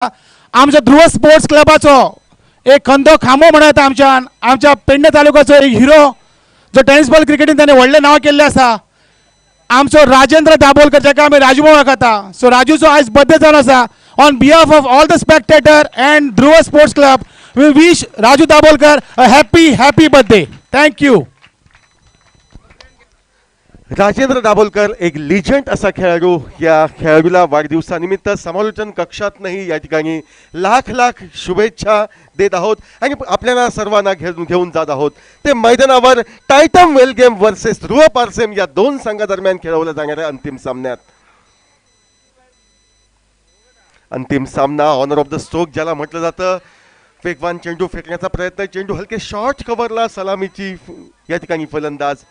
आमच्या ध्रुव स्पोर्ट्स क्लबाचो एक खंदो खांबो म्हणत आमच्या पेडणे तालुक्याचो एक हिरो जो टेनिस बॉल क्रिकेटीन ताणें व्हडलें नांव केल्लें आसा आमचो राजेंद्र दाबोलकर जाका आमी राजू भाऊ वळखता. सो राजूचो आयज बर्थडे जावन आसा. On behalf of all the spectator and Dhruv sports club we wish Raju Dabolkar a happy birthday. Thank you. Rajendra Dabholkar एक लिजंड असा खेळाडू. या खेळाडूला वाढदिवसानिमित्त समालोचन कक्षातनंही या ठिकाणी लाख लाख शुभेच्छा देत आहोत आणि आपल्याला सर्वांना घेऊन जात आहोत ते मैदानावर टायटम वेल गेम वर्सेस ध्रुव पारसेम या दोन संघादरम्यान खेळवल्या जाणाऱ्या अंतिम सामन्यात. अंतिम सामना ऑनर ऑफ द स्ट्रोक ज्याला म्हटलं जातं. वेगवान चेंडू फेकण्याचा प्रयत्न, चेंडू हलके शॉर्ट कव्हरला, सलामीची या ठिकाणी फलंदाज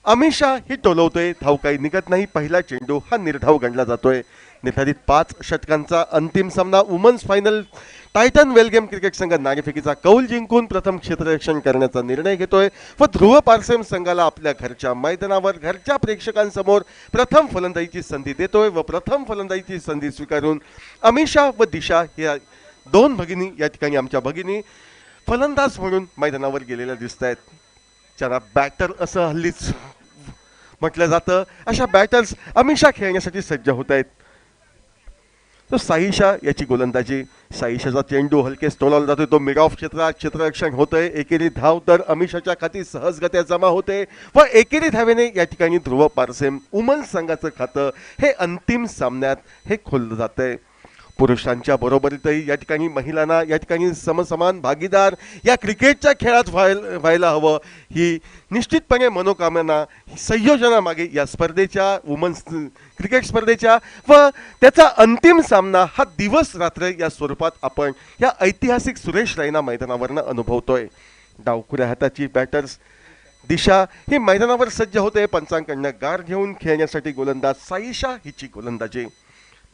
अमिशा ही टोलवतोय. धाव काही निघत नाही. पहिला चेंडू हा निर्धाव गणला जातोय. निर्धारित 5 षटकांचा अंतिम सामना. वुमन्स फायनल टायटन वेलगेम क्रिकेट संघ नाणेफेकीचा कौल जिंकून प्रथम क्षेत्ररक्षण करण्याचा निर्णय घेतोय व ध्रुव पारसेम संघाला आपल्या घरच्या मैदानावर घरच्या प्रेक्षकांसमोर प्रथम फलंदाजीची संधी देतोय व प्रथम फलंदाजीची संधी स्वीकारून अमिशा व दिशा या दोन भगिनी या ठिकाणी आमच्या भगिनी फलंदाज म्हणून मैदानावर गेलेल्या दिसत आहेत. ज्यांना बॅटर असं हल्लीच म्हटलं जातं. अशा बॅटर्स अमिशा खेळण्यासाठी सज्ज होत आहेत. तो साईशा याची गोलंदाजी. साईशाचा चेंडू हलके टोलावला जातोय. तो मिड ऑफ क्षेत्रात क्षेत्ररक्षण होतंय. एकेरी धाव तर अमिशाच्या खाती सहजगत्या जमा होते व एकेरी धावेने या ठिकाणी ध्रुव पारसेम वुमन्स संघाचं खातं हे अंतिम सामन्यात हे खोललं जातंय. पुरुषांच्या बरोबरीतही या ठिकाणी महिलांना या ठिकाणी समसमान भागीदार या क्रिकेटच्या खेळात व्हायला हवं ही निश्चितपणे मनोकामना संयोजनामागे या स्पर्धेच्या वुमन्स क्रिकेट स्पर्धेच्या व त्याचा अंतिम सामना हा दिवस रात्र या स्वरूपात आपण या ऐतिहासिक सुरेश रैना मैदानावरनं अनुभवतोय. डावखुऱ्या हाताची बॅटर्स दिशा ही मैदानावर सज्ज होते. पंचांकडनं गार घेऊन खेळण्यासाठी गोलंदाज साईशा हिची गोलंदाजी.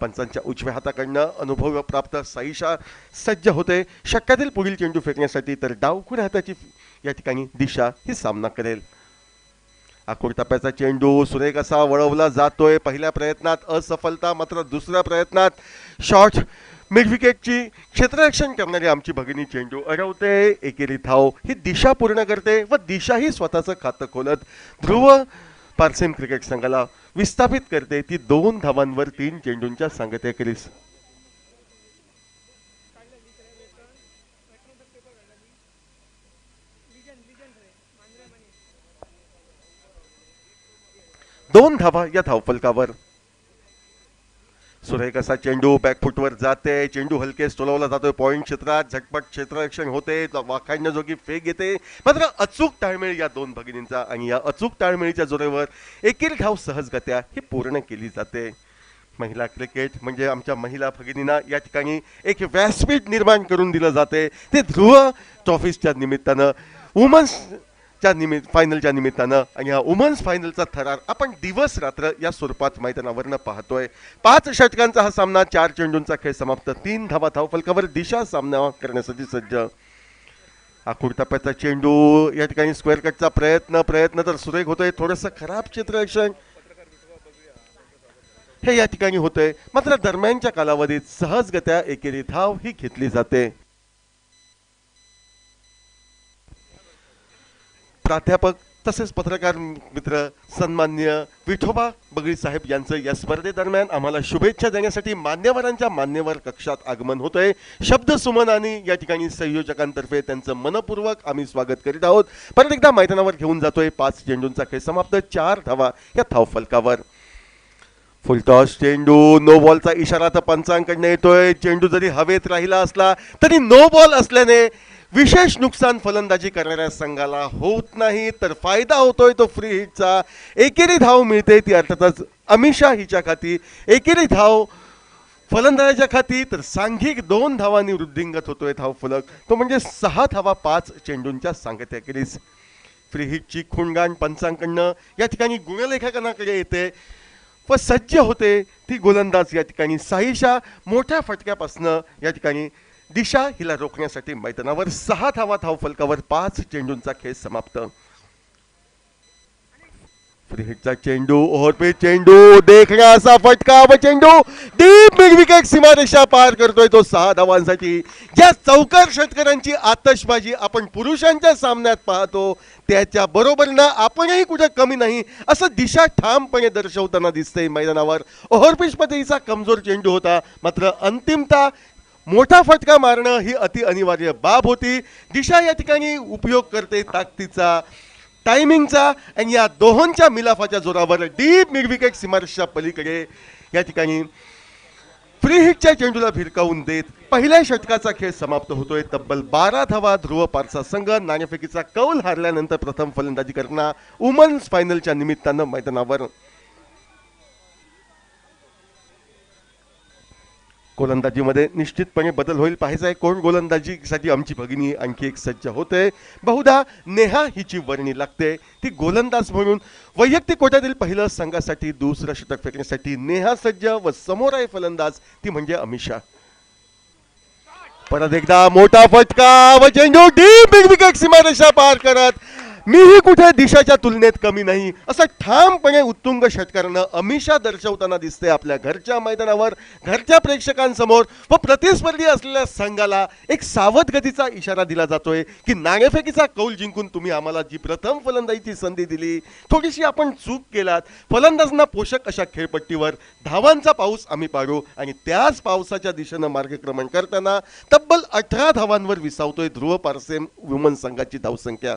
पंचांच्या उजव्या हाताकडनं अनुभव प्राप्त साईशा सज्ज होते षटकातील पुढील चेंडू फेकण्यासाठी. तर डावखुऱ्या हाताची या ठिकाणी दिशा ही सामना करेल. आखूड टप्प्याचा चेंडू सुरेख असा वळवला जातोय. पहिल्या प्रयत्नात असफलता, मात्र दुसऱ्या प्रयत्नात शॉर्ट मिड विकेटची क्षेत्ररक्षण करणारी आमची भगिनी चेंडू अडवते. एकेरी धाव ही दिशा पूर्ण करते व दिशा ही स्वतःचं खातं खोलत ध्रुव पारसेम क्रिकेट संघाला विस्थापित करते. ती 2 धावांवर 3 चेंडूंच्या सांगतेखेरीज. दोन धावा या धावफलकावर. सुरेख असा चेंडू बॅकफुटवर जाते. चेंडू हलके टोलवला जातोय पॉइंट क्षेत्रात. झटपट क्षेत्ररक्षण होते. वाखाणण्याजोगी फेक येते. मात्र अचूक ताळमेळ या दोन भगिनींचा आणि या अचूक ताळमेळीच्या जोरेवर एकेरी धाव सहजगत्या ही पूर्ण केली जाते. महिला क्रिकेट म्हणजे आमच्या महिला भगिनींना या ठिकाणी एक व्यासपीठ निर्माण करून दिलं जाते. ते ध्रुव ट्रॉफीजच्या निमित्तानं वुमन्स फायनलच्या निमित्तानं आणि हा वुमन्स फायनलचा थरार आपण दिवस रात्र या स्वरूपात मैदानावरनं पाहतोय. 5 षटकांचा हा सामना. 4 चेंडूंचा खेळ समाप्त. 3 धावा धावफलकावर. दिशा सामना करण्यासाठी सज्ज. आखूड टप्प्याचा चेंडू या ठिकाणी स्क्वेअर कटचा प्रयत्न तर सुरेख होतोय. थोडंसं खराब क्षेत्ररक्षण हे या ठिकाणी होतंय. मात्र दरम्यानच्या कालावधीत सहजगत्या एकेरी धाव ही घेतली जाते. प्राध्यापक तसेच पत्रकार मित्र सन्मान्य विठोबा बगळी साहेब यांचं या स्पर्धेदरम्यान आम्हाला शुभेच्छा देण्यासाठी मान्यवरांच्या मान्यवर कक्षात आगमन होतंय. शब्द सुमनानी या ठिकाणी संयोजकांतर्फे त्यांचं मनपूर्वक आम्ही स्वागत करीत आहोत. परत एकदा मैदानावर घेऊन जातोय. 5 चेंडूंचा खेळ समाप्त. 4 धावा या धावफलकावर. फुलटॉस चेंडू. नो बॉलचा इशारा तर पंचांकडनं येतोय. चेंडू जरी हवेत राहिला असला तरी नो बॉल असल्याने विशेष नुकसान फलंदाजी करणाऱ्या संघाला होत नाही तर फायदा होतोय तो फ्री हिटचा. एकेरी धाव मिळते ती अर्थातच अमिशा हिच्या खाती. एकेरी धाव फलंदाजाच्या खाती तर सांघिक 2 धावांनी वृद्धिंगत होतोय धावफलक. तो म्हणजे 6 धावा 5 चेंडूंच्या सांगतेखेरीज. फ्री हिटची खुणगाण पंचांकडनं या ठिकाणी गुणलेखकांकडे येते व सज्ज होते ती गोलंदाज या ठिकाणी साईशा. मोठ्या फटक्यापासनं या ठिकाणी दिशा हिला रोखण्यासाठी मैदानावर. 6 धावा धावफलकावर. 5 चेंडूंचा खेळ समाप्त. फ्री हिटचा चेंडू ओव्हरपिच चेंडू देखणा असा फटका व चेंडू डीप मिड विकेट सीमारेषा पार करतोय तो 6 धावांसाठी. ज्या चौकार षटकारांची आतषबाजी आपण पुरुषांच्या सामन्यात पाहतो त्याच्या बरोबरीनं आपणही कुठे कमी नाही असं दिशा ठामपणे दर्शवताना दिसतंय मैदानावर. ओव्हरपिच पद्धतीचा कमजोर चेंडू होता मात्र अंतिमता मोठा फटका मारणं ही अति अनिवार्य बाब होती. दिशा या ठिकाणी उपयोग करते ताकदीचा टायमिंगचा आणि या दोहोंच्या मिलाफाच्या जोरावर डीप मिड विकेट सीमारेषेच्या पलीकडे या ठिकाणी फ्री हिटच्या चेंडूला भिरकावून देत पहिल्या षटकाचा खेळ समाप्त होतोय. तब्बल 12 धावा ध्रुव पारचा संघ नाणेफेकीचा कौल हारल्यानंतर प्रथम फलंदाजी करणार वुमन्स फायनलच्या निमित्तानं मैदानावर. गोलंदाजीमध्ये निश्चितपणे बदल होईल. पाहायचं आहे कोण गोलंदाजीसाठी आमची भगिनी आणखी एक सज्ज होते. बहुधा नेहा हिची वर्णी लागते. ती गोलंदाज म्हणून वैयक्तिक कोट्यातील पहिलं संघासाठी दुसरं षटक फेकण्यासाठी नेहा सज्ज व समोर आहे फलंदाज ती म्हणजे अमिषा. परत एकदा मोठा फटका व चेंडू डीप मिड विकेट सीमारेषा पार करत मीही कुठे दिशाच्या तुलनेत कमी नाही असं ठामपणे उत्तुंग षटकारानं अमिषा दर्शवताना दिसते आपल्या घरच्या मैदानावर घरच्या प्रेक्षकांसमोर. व प्रतिस्पर्धी असलेल्या संघाला एक सावधगतीचा इशारा दिला जातोय की नाणेफेकीचा कौल जिंकून तुम्ही आम्हाला जी प्रथम फलंदाजीची संधी दिली थोडीशी आपण चूक केलात. फलंदाजांना पोषक अशा खेळपट्टीवर धावांचा पाऊस आम्ही पाडू आणि त्याच पावसाच्या दिशेनं मार्गक्रमण करताना तब्बल 18 धावांवर विसावतोय ध्रुव पारसेम वुमन संघाची धावसंख्या.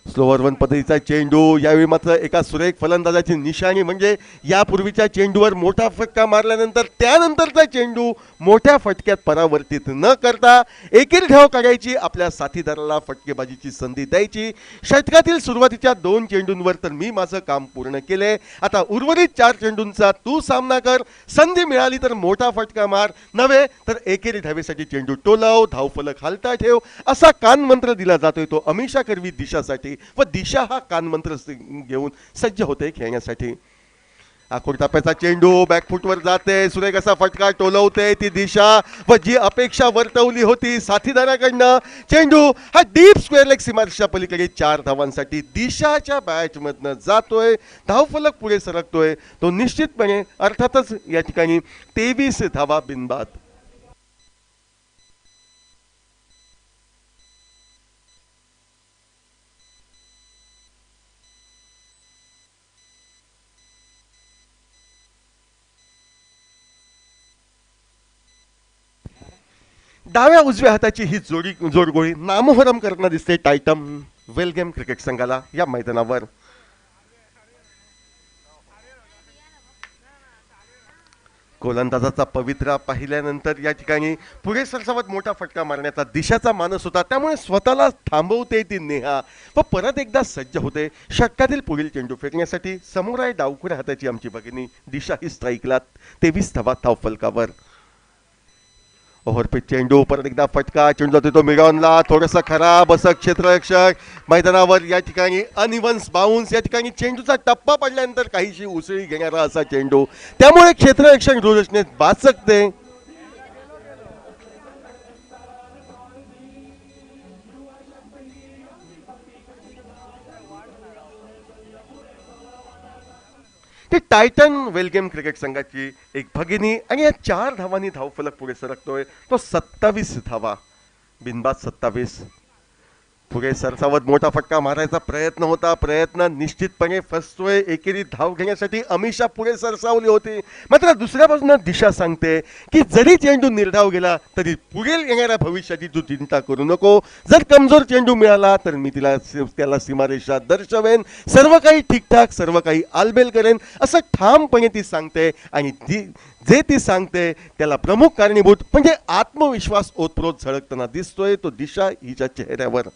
स्लोवर वन पद्धतीचा चेंडू यावेळी मात्र एका सुरेख फलंदाजाची निशाणी म्हणजे यापूर्वीच्या चेंडूवर मोठा फटका मारल्यानंतर त्यानंतरचा चेंडू मोठ्या फटक्यात परावर्तित न करता एकेरी धाव काढायची आपल्या साथीदाराला फटकेबाजीची संधी द्यायची. षटकातील सुरुवातीच्या 2 चेंडूंवर तर मी माझं काम पूर्ण केले. आता उर्वरित 4 चेंडूंचा तू सामना कर. संधी मिळाली तर मोठा फटका मार नव्हे तर एकेरी धावेसाठी चेंडू टोलाव धावफलक हालता ठेव असा कानमंत्र दिला जातोय तो अमिषा करवी दिशासाठी व दिशा हा कानमंत्र घेऊन सज्ज होते खेळण्यासाठी. आखोडताप्याचा चेंडू बॅकफुटवर जाते सुरेख असा फटका टोलवते ती दिशा व जी अपेक्षा वर्तवली होती साथीदाराकडनं चेंडू हा डीप स्क्वेअर लेग सीमारेषा पलीकडे 4 धावांसाठी दिशाच्या बॅटमधनं जातोय. धावफलक पुढे सरकतोय तो निश्चितपणे अर्थातच या ठिकाणी 23 धावा बिनबाद. डाव्या उजव्या हाताची ही जोडगोळी नामोहरम करणं दिसते टायटम वेलगेम क्रिकेट संघाला या मैदानावर. गोलंदाजाचा पवित्रा पाहिल्यानंतर या ठिकाणी पुढे सरसावत मोठा फटका मारण्याचा दिशाचा मानस होता त्यामुळे स्वतःला थांबवते ती नेहा व परत एकदा सज्ज होते षटकातील पुढील चेंडू फेकण्यासाठी. समोर आहे डावखुऱ्या हाताची आमची भगिनी दिशा ही स्ट्राईकला 23 धावा धावफलकावर. ओव्हरपिच चेंडू परत एकदा फटका चेंडू जातो तो मिडॉनला थोडंसं खराब असं क्षेत्ररक्षक मैदानावर या ठिकाणी अनइव्हन्स बाउन्स या ठिकाणी चेंडूचा टप्पा पडल्यानंतर काहीशी उसळी घेणारा असा चेंडू त्यामुळे क्षेत्ररक्षक रूढरचनेत बाचकते. ते टायटन वेलगेम क्रिकेट संघाची एक भगिनी आणि या 4 धावांनी धावफलक पुढे सरकतोय तो 27 धावा बिनबाद 27. पुढे सरसावत मोठा फटका मारायचा प्रयत्न होता प्रयत्न निश्चितपणे फसतोय. एकेरी धाव घेण्यासाठी अमिषा पुढे सरसावली होती मात्र दुसऱ्या बाजूने दिशा सांगते की जरी चेंडू निर्धाव गेला तरी पुढील येणाऱ्या भविष्याची तू चिंता करू नको. जर कमजोर चेंडू मिळाला तर मी त्याला सीमारेषा दर्शवेन सर्व काही ठीकठाक सर्व काही आलबेल करेन असं ठामपणे ती सांगते. आणि जे ती सांगते त्याला प्रमुख कारणीभूत म्हणजे आत्मविश्वास ओतप्रोत झळकताना दिसतोय तो दिशा हिच्या चेहऱ्यावर.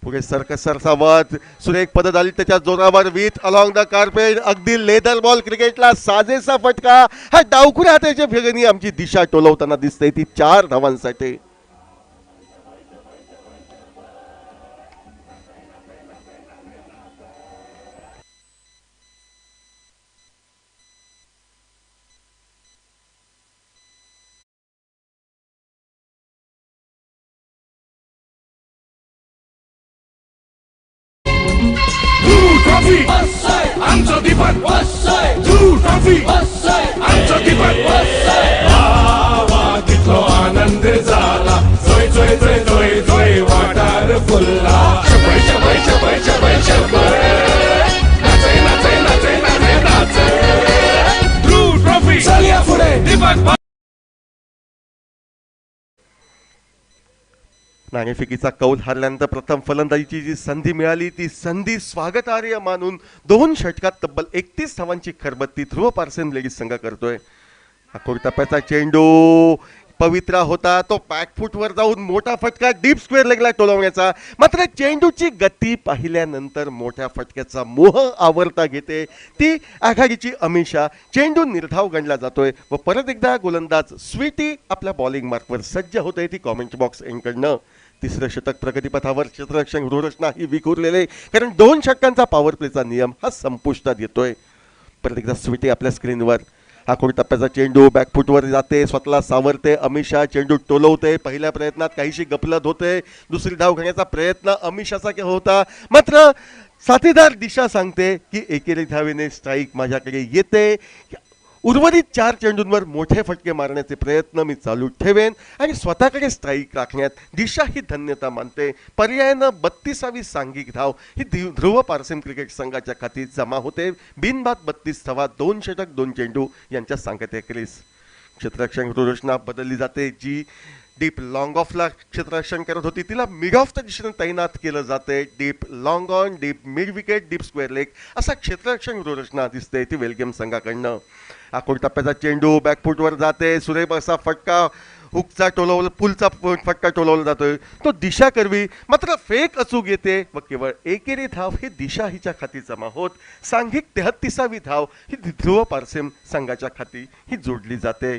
पुढे सरसावत सुरेख पद्धत आली त्याच्या जोरावर विथ अलॉंग द कार्पेट अगदी लेदर बॉल क्रिकेटला साजेसा फटका हा डावखुऱ्या हाताची भगिनी आमची दिशा टोलवताना दिसते ती 4 धावांसाठी. ट्रॉफी आमचं दीपक ब्लू ट्रॉफी आमचं दीपक वा तिथलो आनंद झाला जोय जोय जोय जोय जोय वाटार फुलला शबय शबय शबय शबय शबय नाचे नाचे नाचे नाचे नाचे ब्लू ट्रॉफी चलिया पुढे दीपक नाणेफेकीचा कौल हारल्यानंतर प्रथम फलंदाजीची जी संधी मिळाली ती संधी स्वागतार्ह मानून 2 षटकात तब्बल 31 धावांची खरबत्ती ध्रुव पारसेन लेडीज संघ करतोय. अकोट टप्प्याचा चेंडू पवित्रा होता, तो बॅकफुटवर जाऊन मोठा फटका डीप स्क्वेअर लेगला टोलवण्याचा. मात्र चेंडूची गती पाहिल्यानंतर मोठ्या फटक्याचा मोह आवरता घेते ती आघाडीची अमिषा. चेंडू निर्धाव गणला जातोय व परत एकदा गोलंदाज स्वीटी आपल्या बॉलिंग मार्कवर सज्ज होते ती कॉमेंट बॉक्स एंडकडनं. तिसरं षटक प्रगतीपथावर क्षेत्ररक्षक गृहरचना ही विखुरलेले, कारण 2 षटकांचा पॉवर प्लेचा नियम हा संपुष्टात येतोय. परत एकदा स्वीटी आपल्या स्क्रीनवर. आखोड टप्प्याचा चेंडू बॅकफुटवर जाते, स्वतःला सावरते अमिषा, चेंडू टोलवते. पहिल्या प्रयत्नात काहीशी गफलत होते, दुसरी धाव घेण्याचा प्रयत्न अमिषाचा होता. मात्र साथीदार दिशा सांगते की एकेरी धावेने स्ट्राईक माझ्याकडे येते. उर्वरित 4 चेंडूंवर मोठे फटके मारण्याचे प्रयत्न मी चालू ठेवेन आणि स्वतःकडे स्ट्राईक राखण्यात दिशा ही धन्यता मानते. पर्यायानं 32वी सांघिक धाव ही ध्रुव पारसेन क्रिकेट संघाच्या खाती जमा होते. बिनबाद 32 धावा, 2 षटक 2 चेंडू यांच्या सांगतेखेरीज क्षेत्ररक्षक रचना बदलली जाते. जी डीप लॉंग ऑफला क्षेत्ररक्षण करत होती तिला मिड ऑफच्या दिशेने तैनात केलं जाते. Deep long on, deep mid wicket, deep square leg असा क्षेत्ररक्षण रचना दिसते ती वेलगेम संघाकडनं. आकोड टप्प्याचा चेंडू बॅकफुटवर जाते, सुरेख असा फटका हुकचा टोलवला, पुलचा फटका टोलवला जातोय, तो दिशा करवी. मात्र फेक अचूक येते व केवळ एकेरी धाव ही दिशा हिच्या खाती जमा होत सांघिक 33वी धाव ही ध्रुव पारसेन संघाच्या खाती ही जोडली जाते.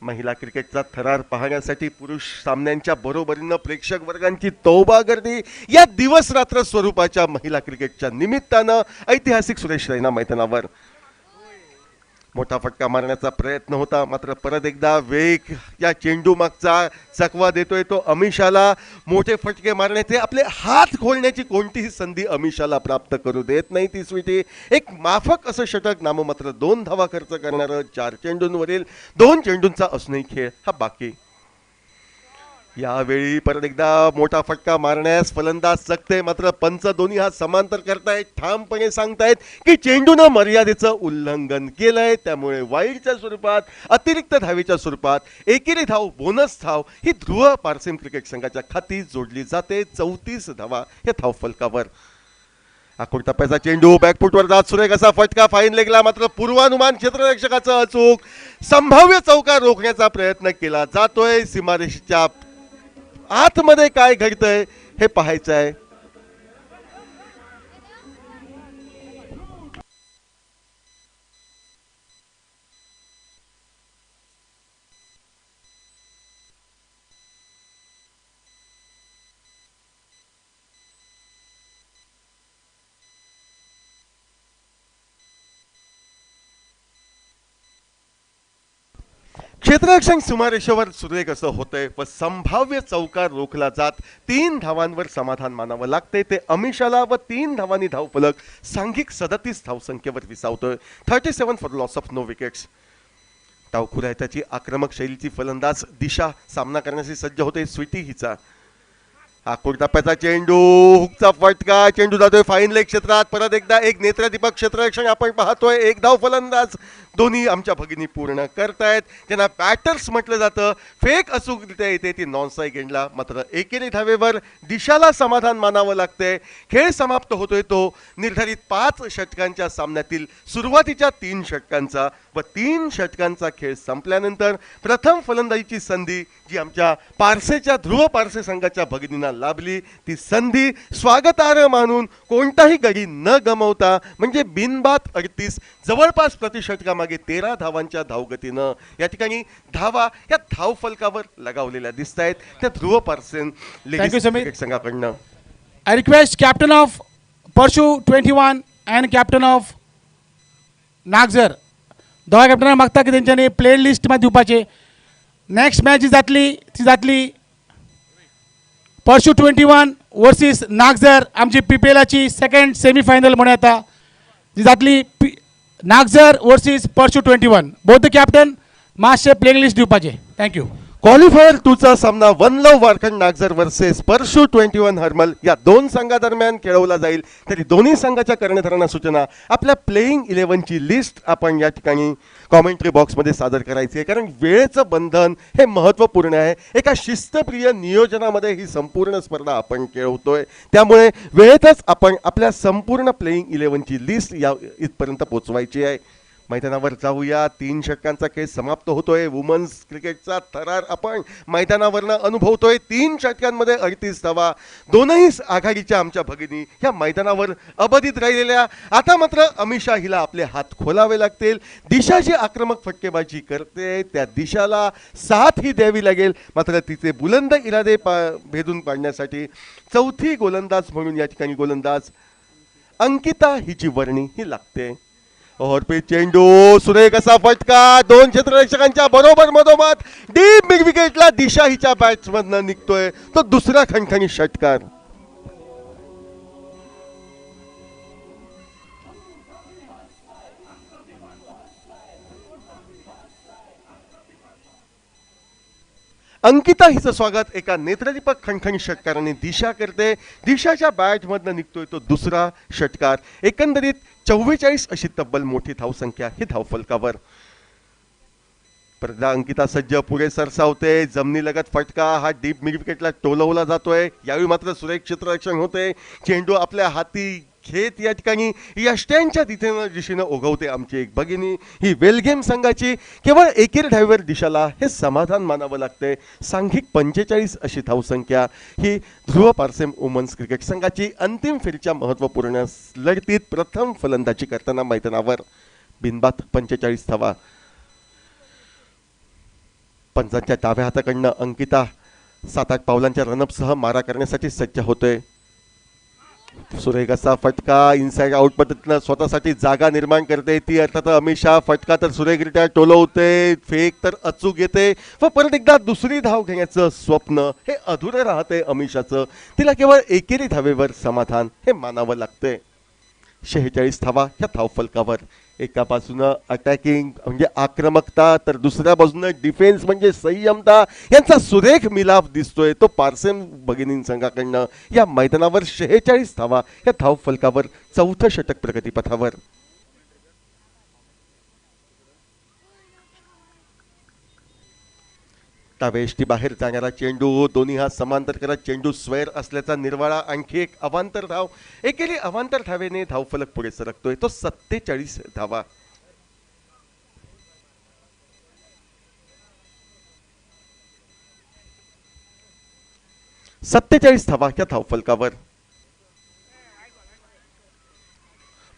महिला क्रिकेटचा थरार पाहण्यासाठी पुरुष सामन्यांच्या बरोबरीनं प्रेक्षक वर्गांची तौबा गर्दी या दिवस रात्र स्वरूपाच्या महिला क्रिकेटच्या निमित्तानं ऐतिहासिक सुरेश रैना मैदानावर. मोठा फटका मारण्याचा प्रयत्न होता, मात्र परत एकदा वेग या चेंडू मागचा चकवा देतोय तो अमिषाला. मोठे फटके मारण्याचे आपले हात खोलण्याची कोणतीही संधी अमिषाला प्राप्त करू देत नाही ती स्वीटी. एक माफक असं षटक नाममात्र 2 धावा खर्च करणारं 4 चेंडूंवरील 2 चेंडूंचा असूनही खेळ हा बाकी. यावेळी परत एकदा मोठा फटका मारण्यास फलंदाज चकते, मात्र पंच दोन्ही हात समांतर करतायत, ठामपणे सांगतायत की चेंडूनं मर्यादेचं उल्लंघन केलंय. त्यामुळे वाईडच्या स्वरूपात, अतिरिक्त धावेच्या स्वरूपात एकेरी धाव, बोनस धाव ही ध्रुव पारसेन क्रिकेट संघाच्या खाती जोडली जाते. 34 धावा या धाव फलकावर. आखोड टप्प्याचा चेंडू बॅकफुटवर जात सुरेख असा फटका फाईन लेगला, मात्र पूर्वानुमान क्षेत्ररक्षकाचं अचूक. संभाव्य चौकार रोखण्याचा प्रयत्न केला जातोय. सीमारेषेच्या आतमध्ये काय घडतंय हे पाहायचं आहे. क्षेत्ररक्षण सीमारेषेवर सुरेख असं होतंय व संभाव्य चौकार रोखला जात 3 धावांवर समाधान मानावं लागते ते अमिषाला व 3 धावांनी धावफलक सांघिक 37 धावसंख्येवर विसावतोय. 37 for loss of no wickets. डावखुरा आहे त्याची आक्रमक शैलीची फलंदाज दिशा सामना करण्यासाठी सज्ज होते स्वीटी हिचा. आखोड टप्प्याचा चेंडू, हुकचा फटका, चेंडू जातोय फाईन लेग क्षेत्रात. परत एकदा एक नेत्रदीपक क्षेत्ररक्षण आपण पाहतोय. 1 धाव फलंदाज दोन्ही आमच्या भगिनी पूर्ण करतायत. त्यांना बॅटर्स म्हटलं जातं. फेक अचूकरित्या येते ती नॉन स्ट्राईक एंडला, मात्र एकेरी धावेवर दिशाला समाधान मानावं लागतंय. खेळ समाप्त होतोय तो निर्धारित 5 षटकांच्या सामन्यातील सुरुवातीच्या 3 षटकांचा व 3 षटकांचा खेळ संपल्यानंतर प्रथम फलंदाजीची संधी जी आमच्या पारसेच्या ध्रुव पारसे संघाच्या भगिनींना लाभली ती संधी स्वागतार्ह मानून कोणताही गडी न गमावता म्हणजे बिनबाद 38 जवळपास प्रतिषटकामागे 13 धावांच्या धावगतीनं या ठिकाणी धावा या धाव फलकावर लगावलेल्या दिसत आहेत त्या ध्रुव पारसेन लेडीज क्रिकेट संघाकडनं. I request captain of Parshu 21 and captain of Nagzar दोघा कॅप्टनांना मागता की त्यांच्यानी प्लेड लिस्टमध्ये दिवपाचे. नेक्स्ट मॅच जी जातली ती जातली Parshu 21 वर्सीस नागझर आमची पीपीएलाची सेकंड सेमीफायनल म्हणून येता जी जातली Nagzar versus Parshu 21. Both the captain मातशे प्लेइंग लिस्ट दिवपाचे. थँक्यू. क्वालिफायर 2चा सामना one love Warkhand Nagzar versus Parshu 21 Harmal या दोन संघादरम्यान खेळवला जाईल. तरी दोन्ही संघाच्या कर्णधारांना सूचना आपल्या प्लेइंग 11ची लिस्ट आपण या ठिकाणी कॉमेंट्री बॉक्समध्ये सादर करायची आहे, कारण वेळेचं बंधन हे महत्त्वपूर्ण आहे. एका शिस्तप्रिय नियोजनामध्ये ही संपूर्ण स्पर्धा आपण खेळवतोय, त्यामुळे वेळेतच आपण आपल्या संपूर्ण प्लेइंग 11ची लिस्ट या इथपर्यंत पोहोचवायची आहे. मैदानावर जाऊया. 3 षटकांचा खेळ समाप्त होतोय. वुमन्स क्रिकेटचा थरार आपण मैदानावरनं अनुभवतोय. 3 षटकांमध्ये 38 धावा. दोनही आघाडीच्या आमच्या भगिनी ह्या मैदानावर अबाधित राहिलेल्या. आता मात्र अमिषा हिला आपले हात खोलावे लागतील. दिशा जी आक्रमक फटकेबाजी करते त्या दिशाला साथ ही द्यावी लागेल. मात्र तिचे बुलंद इरादे भेदून पाडण्यासाठी चौथी गोलंदाज म्हणून या ठिकाणी गोलंदाज अंकिता हिची वर्णी ही लागते. ओव्हरपी चेंडू सुरेख असा फटका 2 क्षेत्ररक्षकांच्या बरोबर मधोमध डीप मिड विकेटला दिशा हिच्या बॅट्समधनं निघतोय तो दुसरा खणखणी षटकार. अंकिता हिचं स्वागत एका नेत्रदीपक खणखणी षटकाराने दिशा करते. दिशाच्या बॅटमधनं निघतोय तो दुसरा षटकार. एकंदरीत 44 अशी तब्बल मोठी धावसंख्या ही धावफलकावर. परदा अंकिता सज्ज पुढे सरसावते. जमिनीलगत फटका हा डीप मिड विकेटला टोलवला जातोय. यावेळी मात्र सुरेख क्षेत्ररक्षण होते. चेंडू आपल्या हाती घेत या ठिकाणी यष्ट्यांच्या दिशेनं ओघवते आमची एक भगिनी. ही वेलगेम संघाची केवळ एकेर ड्रायव्हर दिशाला हे समाधान मानावं लागते. सांघिक 45 अशी धावसंख्या ही ध्रुव पारसेम वुमन्स क्रिकेट संघाची अंतिम फेरीच्या महत्त्वपूर्ण लढतीत प्रथम फलंदाजी करताना मैदानावर. बिनबाद 45 धावा. पंचांच्या डाव्या हाताकडनं अंकिता 7-8 पावलांच्या रनअपसह मारा करण्यासाठी सज्ज होते. सुरेख असा फटका इनसाइड आउट पद्धतीनं स्वतःसाठी जागा निर्माण करते ती अर्थात अमिषा. फटका तर सुरेखरित्या टोलवते. फेक तर अचूक येते व परत एकदा दुसरी धाव घेण्याचं स्वप्न हे अधुरं राहते अमिषाचं. तिला केवळ एकेरी धावेवर समाधान हे मानावं लागते. 46 धावा ह्या धावफलकावर. एका बाजूनं अटॅकिंग म्हणजे आक्रमकता तर दुसऱ्या बाजूनं डिफेन्स म्हणजे संयमता यांचा सुरेख मिलाफ दिसतोय तो पारसेम भगिनी संघाकडनं. या मैदानावर 46 धावा या धावफलकावर. चौथं षटक प्रगतीपथावर. वेष्टी बाहेर जाणारा चेंडू. दोन्ही हा समांतर करत चेंडू स्वेर असल्याचा निर्वाळा. आणखी एक अवांतर धाव. एकेरी अवांतर धावेने धावफलक पुढे सरकतोय तो 47 धावा. धावा या धावफलकावर.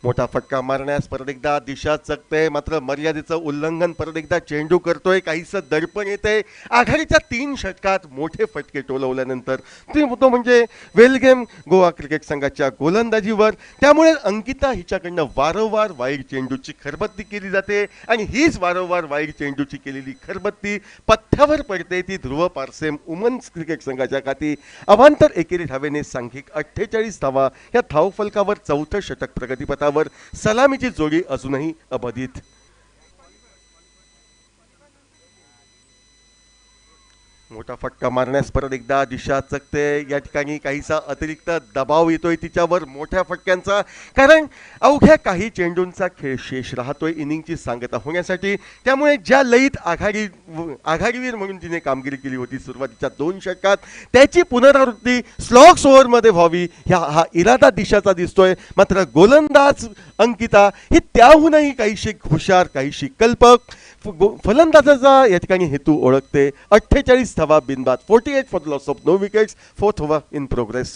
मोठा फटका मारण्यास परत एकदा दिशा चकते. मात्र मर्यादेचं उल्लंघन परत एकदा चेंडू करतोय. काहीसं दडपण येते. आघाडीच्या 3 षटकात मोठे फटके टोलवल्यानंतर तो म्हणजे वेलगेम गोवा क्रिकेट संघाच्या गोलंदाजीवर. त्यामुळे अंकिता हिच्याकडनं वारंवार वाईड चेंडूची खरबत्ती केली जाते आणि हीच वारंवार वाईड चेंडूची केलेली खरबत्ती पथ्यावर पडते ती ध्रुव पारसेम वुमन्स क्रिकेट संघाच्या खाती. अवांतर एकेरी धावेने सांघिक 48 धावा या धावफलकावर. चौथं षटक प्रगतीपथावर. सलामीची जोडी अजूनही अबाधित. मोठा फटका मारण्यास परत एकदा दिशा चकते. या ठिकाणी काहीसा अतिरिक्त दबाव येतोय तिच्यावर मोठ्या फटक्यांचा, कारण अवघ्या काही चेंडूंचा खेळ शेष राहतोय इनिंगची सांगता होण्यासाठी. त्यामुळे ज्या लयीत आघाडीवीर म्हणून तिने कामगिरी केली होती सुरुवातीच्या 2 षटकात त्याची पुनरावृत्ती स्लॉग्स ओव्हरमध्ये व्हावी हा इरादा दिशाचा दिसतोय. मात्र गोलंदाज अंकिता ही त्याहूनही काहीशी हुशार, काहीशी कल्पक. फलंदाजाचा या ठिकाणी हेतू ओळखते. 48 धावा बिनबाद. 48 for the loss of no wickets. 4th over in progress.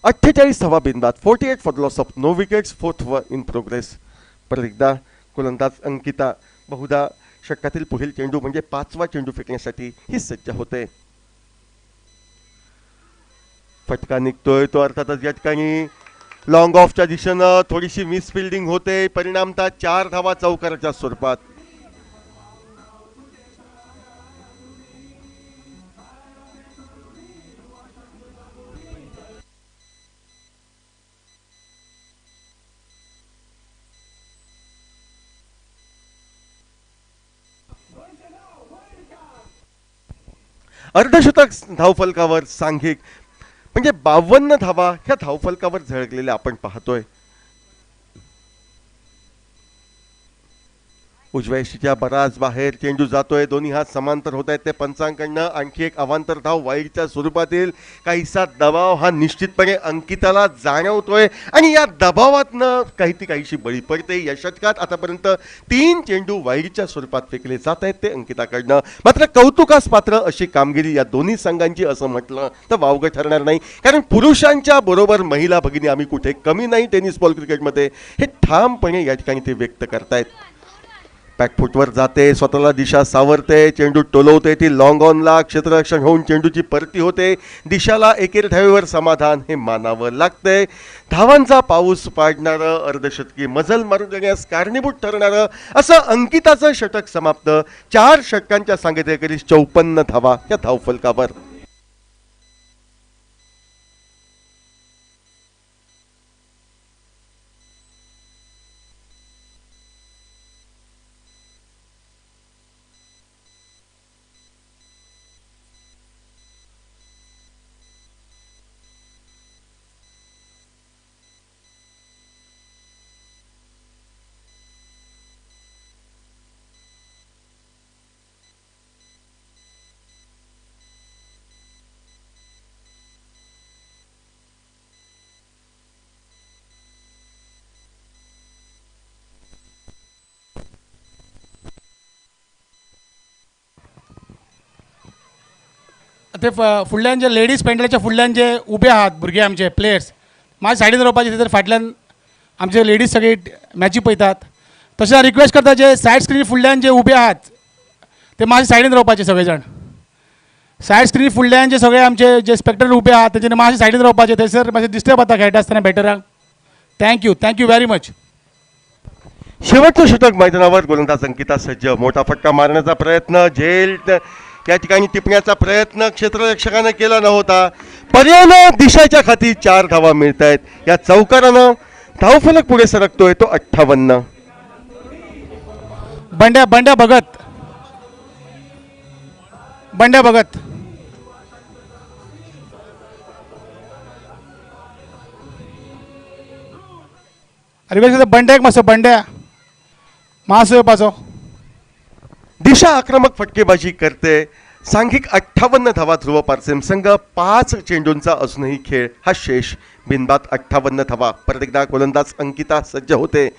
48 धावा बिनबाद. 48 for the loss of no wickets. 4th over in progress. परत एकदा गोलंदाज अंकिता बहुधा षटकातील पुढील चेंडू म्हणजे 5वा चेंडू फेकण्यासाठी ही सज्ज होते. फटका निघतोय तो अर्थातच या ठिकाणी लॉंग ऑफच्या दिशेनं थोडीशी मिसफिल्डिंग होते. परिणामतः 4 धावा चौकाराच्या स्वरूपात. अर्धशतक धावफलकावर सांघिक म्हणजे 52 धावा ह्या धावफलकावर झळकलेल्या आपण पाहतोय. उजव्या यष्टीच्या बराच बाहेर चेंडू जातोय. दोन्ही हात समांतर होत आहेत. ते पंचांकडनं आणखी एक अवांतर धाव वाईडच्या स्वरूपातील काहीसा दबाव हा निश्चितपणे अंकिताला जाणवतोय आणि या दबावातनं काहीशी बळी पडते. या षटकात आतापर्यंत 3 चेंडू वाईडच्या स्वरूपात फेकले जात आहेत ते अंकिताकडनं. मात्र कौतुकास पात्र अशी कामगिरी या दोन्ही संघांची असं म्हटलं तर वावगं ठरणार नाही. कारण पुरुषांच्या बरोबर महिला भगिनी आम्ही कुठे कमी नाही टेनिस बॉल क्रिकेटमध्ये हे ठामपणे या ठिकाणी ते व्यक्त करतायत. बॅकफुटवर जाते, स्वतःला दिशा सावरते, चेंडू टोलवते, ती लॉंग ऑनला क्षेत्ररक्षण होऊन चेंडूची परती होते. दिशाला एकेर धावेवर समाधान हे मानावं लागतंय. धावांचा पाऊस पाडणारं अर्धशतकी मजल मारून देण्यास कारणीभूत ठरणारं असं अंकिताचं षटक समाप्त. 4 षटकांच्या सांगतेकरीस 54 धावा या धावफलकावर. ते फुडल्यान जे लेडीज पेंडलाच्या फुडल्यान जे उबे आहात भुरगे आमचे प्लेयर्स माझ्या सायडीन रावपाचे थंयसर फाटल्यान आमचे लेडीज सगळी मॅची पळयतात. तशें हांव रिक्वेस्ट करता जे सायड स्क्रीन फुडल्यान जे उबे आहात ते माझ्या सायडीन रावपाचे सगळे जाण. सायड स्क्रीन फुडल्यान जे सगळे आमचे जे स्पेक्टर उबे आहात तेंच्यांनी माझ्या सायडीन रावपाचे. थंयसर मातशें दिसते पडटा खेळटा आसतना बॅटरांक. Thank you very much. शेवटचं षटक मैदानावर गोलंदाज अंकिता सज्ज. मोठा फटका मारण्याचा प्रयत्न झेल या ठिकाणी टिपण्याचा प्रयत्न क्षेत्ररक्षकानं केला नव्हता. पर्यायानं दिशाच्या खाती 4 धावा मिळत आहेत. या चौकारानं धावफलक पुढे सरकतोय तो 58. बंड्या भगत रिक्वेस्ट करता बंड्याक मातसो येवपाचो. दिशा आक्रमक फटकेबाजी करते. सांघिक 58 धावा. ध्रुव पारसेम संघ 5 चेंडूंचा असूनही खेळ हा शेष. बिनबाद 58 धावा. परत एकदा गोलंदाज अंकिता सज्ज होते.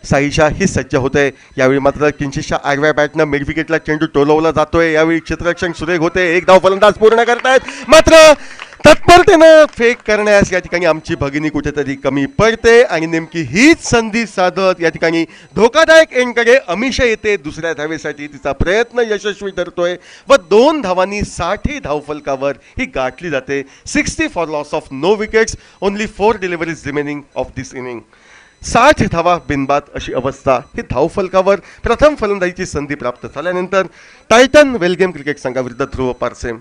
साईशा ही सज्ज होते. यावेळी मात्र किंचितशा आडव्या बॅटनं मिडविकेटला चेंडू टोलवला जातोय. यावेळी क्षेत्ररक्षण सुरेख होते. 1 धाव फलंदाज पूर्ण करतायत. मात्र तत्परतेनं फेक करण्यास या ठिकाणी आमची भगिनी कुठेतरी कमी पडते आणि नेमकी हीच संधी साधत या ठिकाणी धोकादायक एंडकडे अमिषा येते. दुसऱ्या धावेसाठी तिचा प्रयत्न यशस्वी ठरतोय व 2 धावांनी 60 धावफलकावर ही गाठली जाते. 60 for loss of no wickets. Only 4 deliveries remaining of this inning. 60 धावा बिनबाद अशी अवस्था. ही धावफलकावर प्रथम फलंदाजीची संधी प्राप्त झाल्यानंतर टायटन वेलगेम क्रिकेट संघाविरुद्ध ध्रुव पारसेम.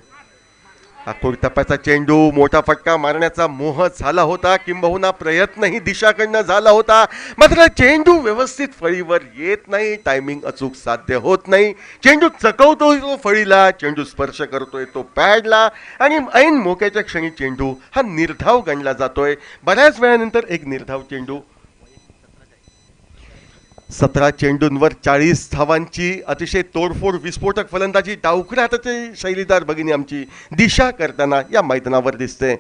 आखोड टप्प्याचा चेंडू. मोठा फटका मारण्याचा मोह झाला होता, किंबहुना प्रयत्नही दिशाकडनं झाला होता. मात्र चेंडू व्यवस्थित फळीवर येत नाही. टायमिंग अचूक साध्य होत नाही. चेंडू चकवतोय तो फळीला, चेंडू स्पर्श करतोय तो पॅडला आणि ऐन मोक्याच्या क्षणी चेंडू हा निर्धाव गणला जातोय. बऱ्याच वेळानंतर एक निर्धाव चेंडू. 17 चेंडूंवर 40 धावांची अतिशय तोडफोड विस्फोटक फलंदाजी डावखऱ्या हाताची शैलीदार भगिनी आमची दिशा करताना या मैदानावर दिसते.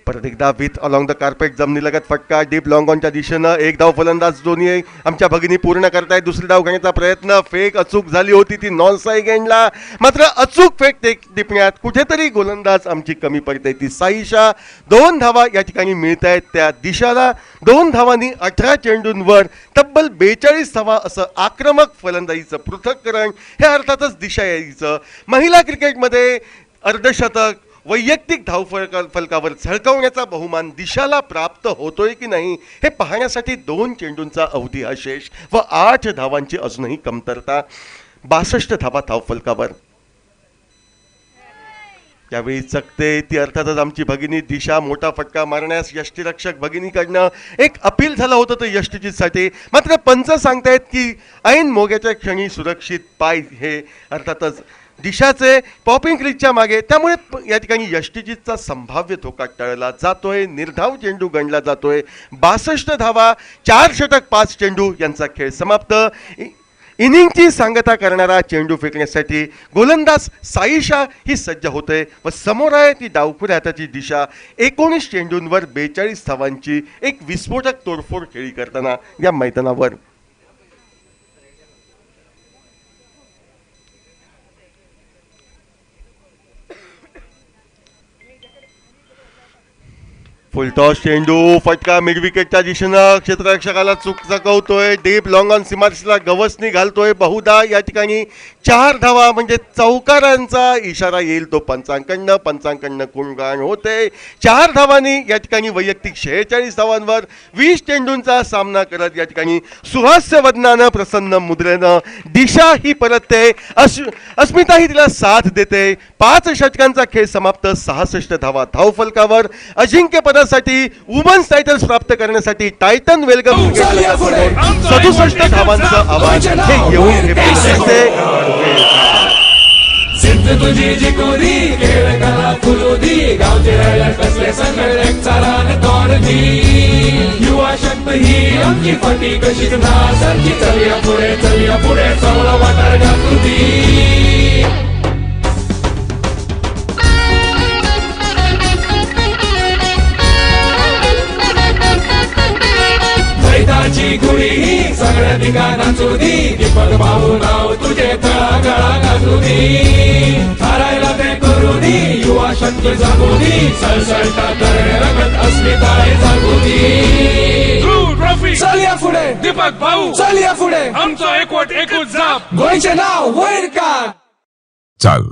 परत एकदा विथ अलॉंग द कार्पेट जमिनीलगत फटका डीप लॉंग ऑनच्या दिशेनं. 1 धाव फलंदाज दोन्ही आमच्या भगिनी पूर्ण करतायत. दुसरी धाव घेण्याचा प्रयत्न. फेक अचूक झाली होती ती नॉन स्ट्राईक एंडला. मात्र अचूक फेक टिपण्यात कुठेतरी गोलंदाज आमची कमी पडते ती साईशा. 2 धावा या ठिकाणी मिळत आहेत त्या दिशाला. 2 धावांनी 18 चेंडूंवर तब्बल 42 धावा असं आक्रमक फलंदाजीचं पृथक्करण हे अर्थातच दिशा यायचं. महिला क्रिकेटमध्ये अर्धशतक वैयक्तिक धावफलकावर झळकावण्याचा बहुमान दिशाला प्राप्त होतोय की नाही हे पाहण्यासाठी 2 चेंडूंचा अवधी हा शेष व 8 धावांची अजूनही कमतरता. 62 धावा धावफलकावर. यावेळी चकते ती अर्थातच आमची भगिनी दिशा. मोठा फटका मारण्यास यष्टीरक्षक भगिनीकडनं एक अपील झालं होतं तर यष्टीसाठी. मात्र पंच सांगतायत की ऐन मोग्याच्या क्षणी सुरक्षित पाय हे अर्थातच दिशाचे पॉपिंग क्रीजच्या मागे, त्यामुळे या ठिकाणी यष्टीजीतचा संभाव्य धोका टळला जातोय. निर्धाव चेंडू गणला जातोय. 62 धावा, 4 षटक 5 चेंडू यांचा खेळ समाप्त. इनिंगची सांगता करणारा चेंडू फेकण्यासाठी गोलंदाज साईशा ही सज्ज होते व समोर आहे ती डावखुऱ्या हाताची दिशा. 19 चेंडूंवर 42 धावांची एक विस्फोटक तोडफोड खेळी करताना या मैदानावर. फुलटॉस चेंडू, फटका मिड विकेटच्या दिशेनं क्षेत्ररक्षकाला चूक चकवतोय. डीप लॉंग ऑन सीमारेषेला गवसणी घालतोय. बहुधा या ठिकाणी 4 धावा म्हणजे चौकारांचा इशारा येईल तो पंचांकडनं गुणगान होते. 4 धावांनी या ठिकाणी वैयक्तिक 46 धावांवर 20 चेंडूंचा सामना करत या ठिकाणी सुहास्य वदनानं प्रसन्न मुद्रेनं दिशा ही परतते. अस्मिता ही तिला साथ देते. 5 षटकांचा खेळ समाप्त. 66 धावा धावफलकावर. अजिंक्यपदासाठी वुमन्स टायटल्स प्राप्त करण्यासाठी टायटन वेलकम 67 धावांचं आव्हान हे येऊन ठेपले. सिद्ध तुझी जिकोरी खेळ कला फुलोदी गावचे रायला कसले संगळ एक चारान तोरदी युवा शक्त ही आमची फटी कशीच नासारखी चलिया पुढे चवळा वाटार घातुदी. ची गुढी ही सगळ्या ठिकाणाचू दी दीपक भाऊ नाव तुझे तळागळा घालू दी. हारायला ते करू दी युवा शक्ती जागू दी सळसळता करणे रगत अस्मिताय जागू दी. ट्रॉफी चलिया पुढे दीपक भाऊ चलिया पुढे आमचं एकवट एकूच जाप गोयचे नाव वैर का चल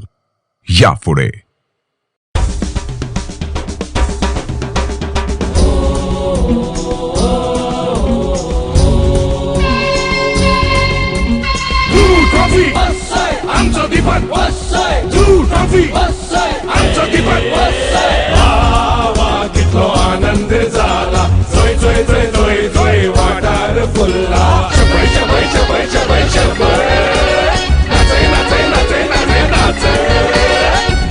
या पुढे. आमचं दीपक ट्रॉफी आमचं दीपक कितलो आनंद झाला. जोय जोय जोय जोय जोय वाटार फुलला. शबय शबय शबय शबय शबय नाचे नाचे नाचे नाचे नाचे.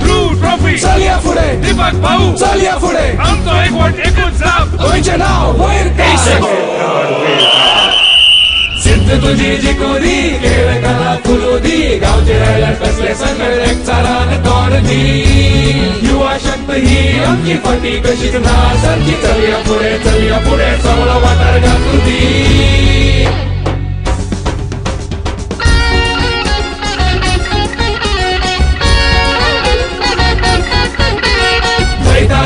ब्लू ट्रॉफी चलिया पुढे दीपक भाऊ चलिया पुढे आमचं एकवट एकूच जाप गोयचे नाव वैर का. सिद्ध तुझी जिकोरी खेळ कला फुलोदी गावचे रायला कसले संगळ एक चारान तोरदी युवा शक्त ही आमची फटी कशीच नासारखी चलिया पुढे चवळा वाटार घातुदी.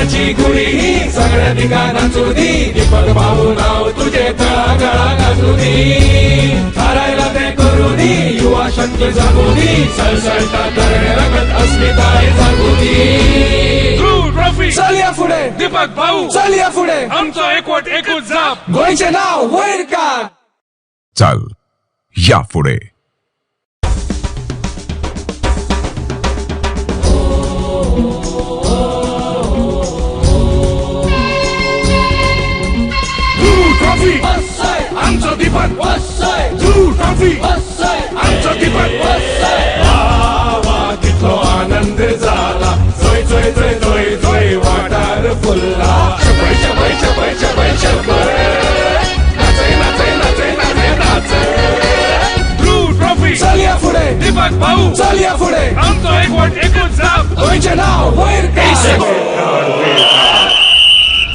ची गुढी ही सगळ्या ठिकाणाचू दी दीपक भाऊ नाव तुझे तळागळा घालू दी. हारायला ते करू दी युवा शक्ती जागू दी सळसळता करणे रगत अस्मिताय जागू दी. ट्रॉफी चलिया पुढे दीपक भाऊ चलिया पुढे आमचं एकवट एकूच जाप गोयचे नाव वैर का चल या पुढे. आमचं दीपक ट्रॉफी आमचं दीपक कितलो आनंद झाला. जोय जोय जोय जोय जोय वाटार फुलला. शबय शबय शबय शबय शबय नाचे नाचे नाचे नाचे नाचे. ब्लू ट्रॉफी चलिया पुढे दीपक भाऊ चलिया पुढे आमचं एकवट एकूच जाप गोयचे नाव वैर का.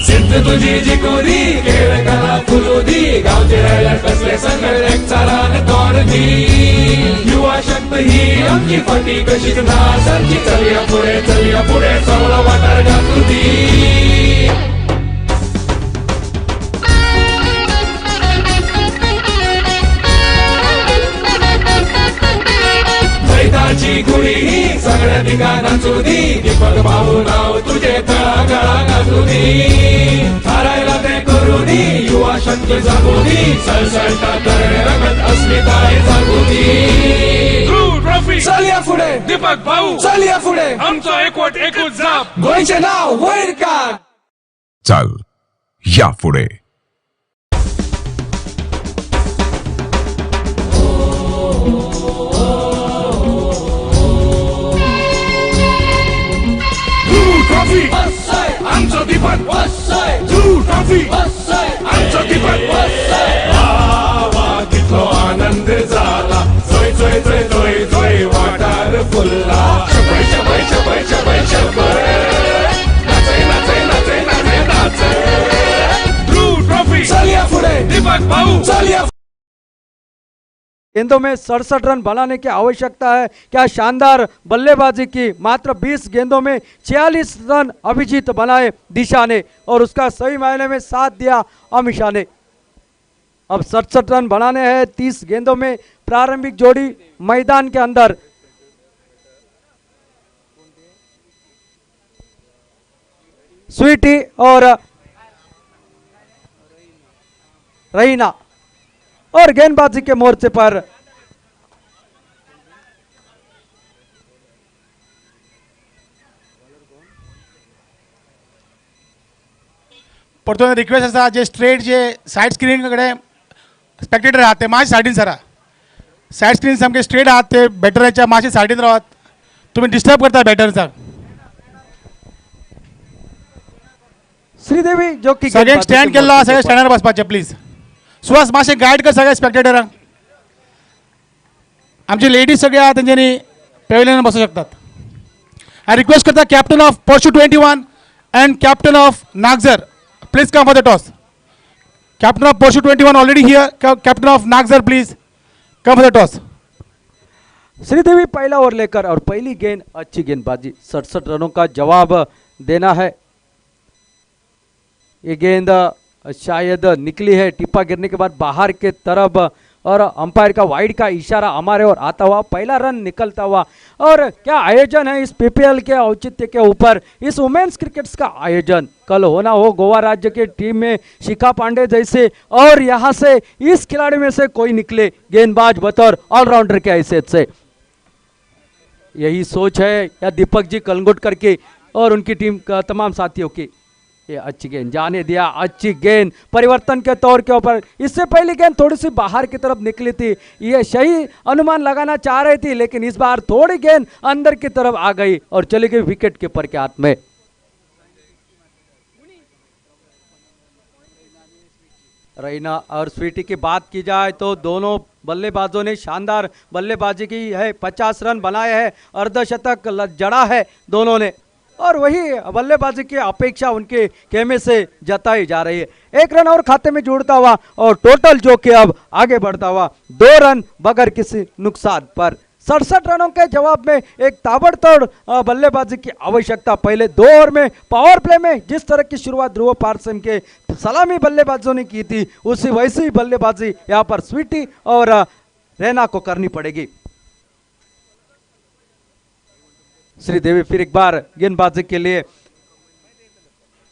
सिद्ध तुझी जिकोरी खेळ कला फुलोदी गावचे रायला कसले संगळ एक चारान तोरदी युवा शक्त ही आमची फटी कशीच नासारखी चलिया पुढे चवळा वाटार घातुदी. ची गुढी ही सगळ्या ठिकाणाचू दी दीपक भाऊ नाव तुझे तळागळा घालू दी. हारायला ते करू दी युवा शक्ती जागू दी सळसळता करणे रगत अस्मिताय जागू दी. ट्रॉफी चलिया पुढे दीपक भाऊ चलिया पुढे आमचं एकवट एकूच जाप गोयचे नाव वैर का चल या पुढे. दिपक तू ट्रॉफी आमचो दिपक वा कितलो आनंद झाला जोय जोय जोय जोय जोय वाटार फुलला शबय शबय शबय शबय शबय नाचे नाचे नाचे नाचे नाचे ध्रुव ट्रॉफी चलिया पुढे दीपक भाऊ चलिया गेंदों में 67 रन बनाने की आवश्यकता है। क्या शानदार बल्लेबाजी की, मात्र 20 गेंदों में 46 रन अभिजीत बनाए दिशा ने और उसका सही मायने में साथ दिया अमीशा ने। अब 67 रन बनाने हैं 30 गेंदों में। प्रारंभिक जोड़ी मैदान के अंदर स्वीटी और रहीना और गेंदबाजी के मोर्चे पर परतून रिक्वेस्ट आसा जे स्ट्रेट जे सायड स्क्रीन कडेन स्पेक्टेटर आहात ते मातशे सायडीन सरा. सायड स्क्रीन सामके स्ट्रेट आहात ते बॅटराच्या मातशे सायडीन रावात. तुम्ही डिस्टर्ब करता बॅटरचा. श्रीदेवी जो की सगळ्यांक स्टँड केल्लो सगळे स्टँडार बसपाचे प्लीज. सुहास मातशें गायड कर सगळ्या स्पेक्टेटरांक. आमचे लेडीज सगळे आहात तेंच्यांनी पॅव्हिलियनान बसूं शकतात. आय रिक्वेस्ट करता captain of Parshu 21 and captain of Nagzar please come for the toss. Captain of Parshu 21 already here. Captain of Nagzar please come for the toss. Sridevi पहला ओवर लेकर और पहली गेंद अच्छी गेंदबाजी 67 रनों का जवाब देना है। ये गेंद शायद निकली है टिप्पा गिरने के बाद बाहर के तरफ और अंपायर का वाइड का इशारा हमारे ओर आता हुआ पहला रन निकलता हुआ। और क्या आयोजन है इस पीपीएल के औचित्य के ऊपर, इस वुमेन्स क्रिकेट्स का आयोजन कल होना हो गोवा राज्य के टीम में शिखा पांडे जैसे और यहाँ से इस खिलाड़ी में से कोई निकले गेंदबाज बतौर ऑलराउंडर के हैसियत से। यही सोच है या दीपक जी कलंगुटकर की और उनकी टीम का तमाम साथियों की। ये अच्छी गेंद जाने दिया, अच्छी गेंद परिवर्तन के तौर के ऊपर। इससे पहली गेंद थोड़ी सी बाहर की तरफ निकली थी, ये सही अनुमान लगाना चाह रही थी, लेकिन इस बार थोड़ी गेंद अंदर की तरफ आ गई और चली गई विकेट कीपर के हाथ में। रैना और स्वीटी की बात की जाए तो दोनों बल्लेबाजों ने शानदार बल्लेबाजी की है, 50 रन बनाए हैं, अर्धशतक जड़ा है दोनों ने और वही बल्लेबाजी की अपेक्षा उनके खेमे से जताई जा रही है। एक रन और खाते में जुड़ता हुआ और टोटल जो कि अब आगे बढ़ता हुआ 2 रन बगैर किसी नुकसान पर। 67 रनों के जवाब में एक ताबड़तोड़ बल्लेबाजी की आवश्यकता। पहले 2 ओवर में पावर प्ले में जिस तरह की शुरुआत ध्रुव पारसम के सलामी बल्लेबाजों ने की थी, उसी वैसी बल्लेबाजी यहाँ पर स्वीटी और रैना को करनी पड़ेगी। श्रीदेवी फिर एक बार गेंदबाजी के लिए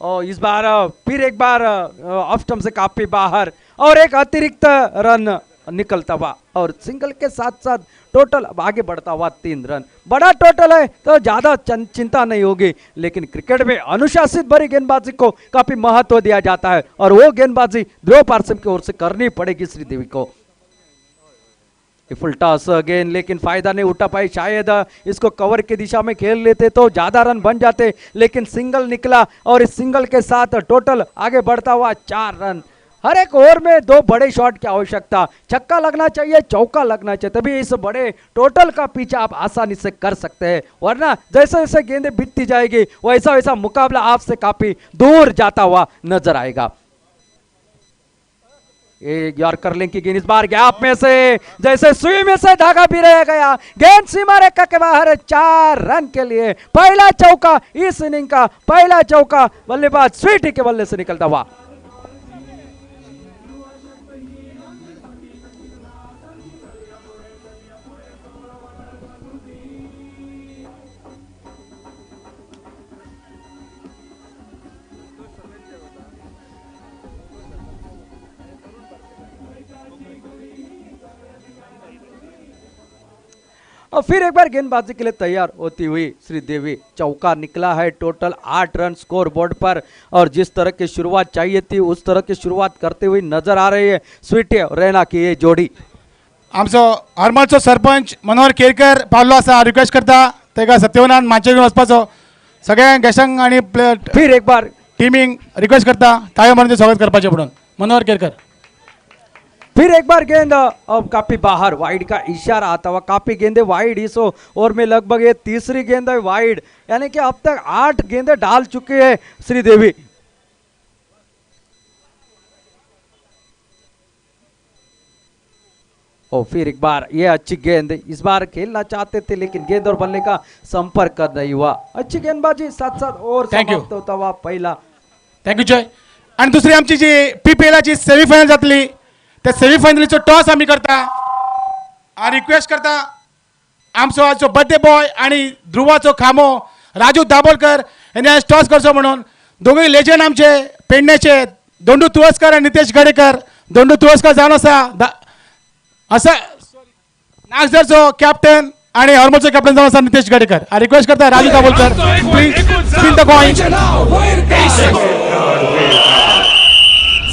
और इस बार फिर एक बार ऑफ स्टंप से काफी बाहर और एक अतिरिक्त रन निकलता हुआ और सिंगल के साथ साथ टोटल अब आगे बढ़ता हुआ 3 रन। बड़ा टोटल है तो ज्यादा चिंता नहीं होगी, लेकिन क्रिकेट में अनुशासित भरी गेंदबाजी को काफी महत्व दिया जाता है और वो गेंदबाजी ध्रुव पारसम की ओर से करनी पड़ेगी श्रीदेवी को। फुल टॉस अगेन, लेकिन फायदा नहीं उठा पाई। शायद इसको कवर की दिशा में खेल लेते तो ज्यादा रन बन जाते, लेकिन सिंगल निकला और इस सिंगल के साथ टोटल आगे बढ़ता हुआ 4 रन। हर एक ओवर में 2 बड़े शॉट की आवश्यकता, छक्का लगना चाहिए, चौका लगना चाहिए, तभी इस बड़े टोटल का पीछा आप आसानी से कर सकते हैं। वरना जैसे जैसे गेंदें बीतती जाएगी वैसा वैसा मुकाबला आपसे काफी दूर जाता हुआ नजर आएगा। यॉर्कर लिंक की गेंद इस बार गैप में से जैसे सुई में से धागा भी रह गया, गेंद सीमा रेखा के बाहर। 4 रन के लिए पहला चौका, इस इनिंग का पहला चौका बल्लेबाज स्वीटी के बल्ले से निकलता हुआ। और फिर एक बार गेंदबाजी के लिए तैयार होती हुई श्रीदेवी। चौका निकला है, टोटल 8 रन स्कोर बोर्ड पर और जिस तरह की शुरुआत चाहिए थी उस तरह की शुरुआत करते हुए नजर आ रही है स्वीटी और रैना की ये जोड़ी। आमचो हरमलचो सरपंच मनोहर केरकर पावलो आसा, रिक्वेस्ट करता तेका सत्यवनान मांचे घेवन वचपाचो सगळ्या गॅसांक आणि फिर एक बार टीमिंग रिक्वेस्ट करता ताळ्या मारून स्वागत करपाचे म्हणून मनोहर केरकर. फिर एक बार गेंद अब काफी बाहर, वाइड का इशारा आता हुआ, काफी गेंदे वाइड इस ओवर में, लगभग ये तीसरी गेंद है वाइड, यानी कि अब तक 8 गेंदे डाल चुके हैं श्रीदेवी. और फिर एक बार ये अच्छी गेंद, इस बार खेलना चाहते थे लेकिन गेंद और बल्ले का संपर्क नहीं हुआ. अच्छी गेंदबाजी साथ साथ और Thank you. समाप्त होता हुआ पहिला. थँक्यू जय. आणि दुसरी आमची जी PPLची सेमीफायनल जातली त्या सेमीफायनलीचो टॉस आम्ही करता आणि रिक्वेस्ट करता आमचो आजचो बर्थडे बॉय आणि ध्रुवाचो खामो राजू दाबोलकर यांनी आज टॉस करचो म्हणून. दोघे लेजंड आमचे पेडण्याचे दोंडू तुळसकर आणि नितेश गडेकर. दोंडू तुळसकर जावन आसा असा नागझरचो कॅप्टन आणि हरमोरचो कॅप्टन जावन आसा नितेश गडेकर. आणि रिक्वेस्ट करता Raju Dabolkar please spin the coin.